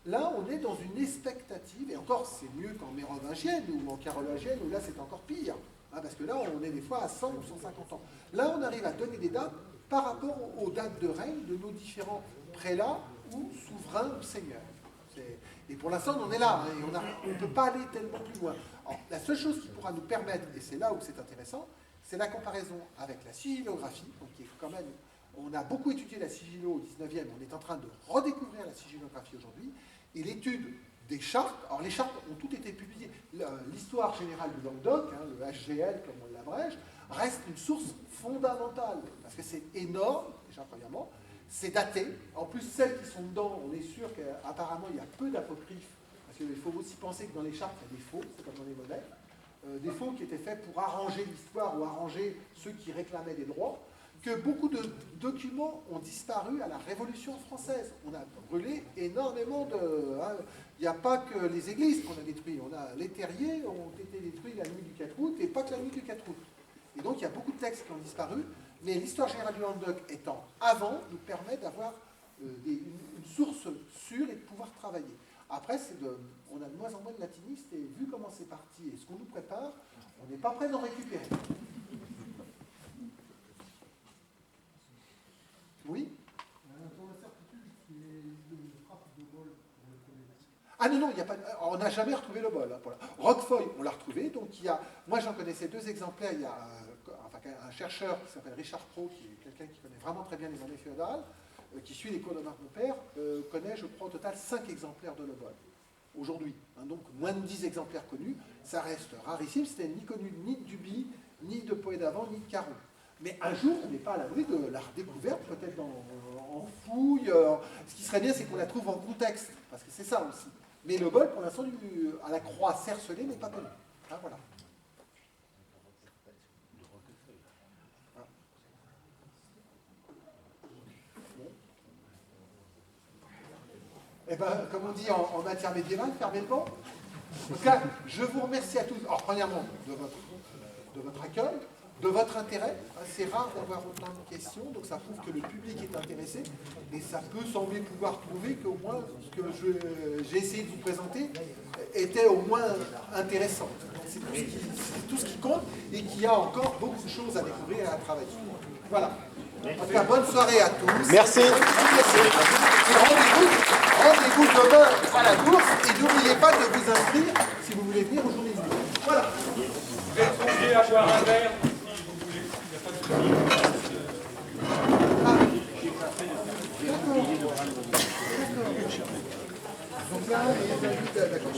Là, on est dans une expectative, et encore, c'est mieux qu'en mérovingienne ou en carolingienne, où là, c'est encore pire. Hein, parce que là, on est des fois à 100 ou 150 ans. Là, on arrive à donner des dates par rapport aux dates de règne de nos différents prélats ou souverains ou seigneurs. Et pour l'instant, on en est là, hein, et on ne peut pas aller tellement plus loin. Alors, la seule chose qui pourra nous permettre, et c'est là où c'est intéressant, c'est la comparaison avec la sigillographie, donc qui est quand même... On a beaucoup étudié la sigillo au 19e, on est en train de redécouvrir la sigillographie aujourd'hui, et l'étude des chartes. Alors les chartes ont toutes été publiées. L'histoire générale du Languedoc, hein, le HGL comme on l'abrège, reste une source fondamentale, parce que c'est énorme, déjà premièrement, c'est daté. En plus, celles qui sont dedans, on est sûr qu'apparemment il y a peu d'apocryphes, parce qu'il faut aussi penser que dans les chartes, il y a des faux, c'est comme dans les monnaies, des faux qui étaient faits pour arranger l'histoire ou arranger ceux qui réclamaient des droits, que beaucoup de documents ont disparu à la Révolution française. On a brûlé énormément de... Hein, il n'y a pas que les églises qu'on a détruites, les terriers ont été détruits la nuit du 4 août, et pas que la nuit du 4 août. Et donc il y a beaucoup de textes qui ont disparu, mais l'histoire générale du Languedoc étant avant, nous permet d'avoir une source sûre et de pouvoir travailler. Après, on a de moins en moins de latinistes, et vu comment c'est parti et ce qu'on nous prépare, on n'est pas prêt d'en récupérer. Oui? Ah non, il y a pas, on n'a jamais retrouvé le bol. Hein, voilà. Roquefeuille, on l'a retrouvé. Donc moi j'en connaissais 2 exemplaires. Il y a un chercheur qui s'appelle Richard Pro, qui est quelqu'un qui connaît vraiment très bien les années féodales, qui suit les cours de Marc Monpère, connaît, je crois, au total 5 exemplaires de le bol. Aujourd'hui. Hein, donc moins de 10 exemplaires connus. Ça reste rarissime. C'était ni connu ni de Duby, ni de Poët d'Avant, ni de Caron. Mais un jour, on n'est pas à l'abri de la redécouverte, peut-être en fouille. Ce qui serait bien, c'est qu'on la trouve en contexte, parce que c'est ça aussi. Mais le bol, pour l'instant, à la croix cercelée, n'est pas connu. Ah, voilà. Eh bien, comme on dit en matière médiévale, fermez le banc. En tout cas, je vous remercie à tous. Alors, premièrement, de votre accueil, de votre intérêt. C'est rare d'avoir autant de questions, donc ça prouve que le public est intéressé, et ça peut sembler pouvoir prouver qu'au moins ce que j'ai essayé de vous présenter était au moins intéressant. C'est tout ce qui compte, et qu'il y a encore beaucoup de choses à découvrir et à travailler. Voilà. En tout cas, bonne soirée à tous. Merci. Rendez-vous demain à la bourse, et n'oubliez pas de vous inscrire si vous voulez venir aux journées de nuit. Voilà. Vous êtes obligé à boire un verre. Donc là, les invités, d'accord.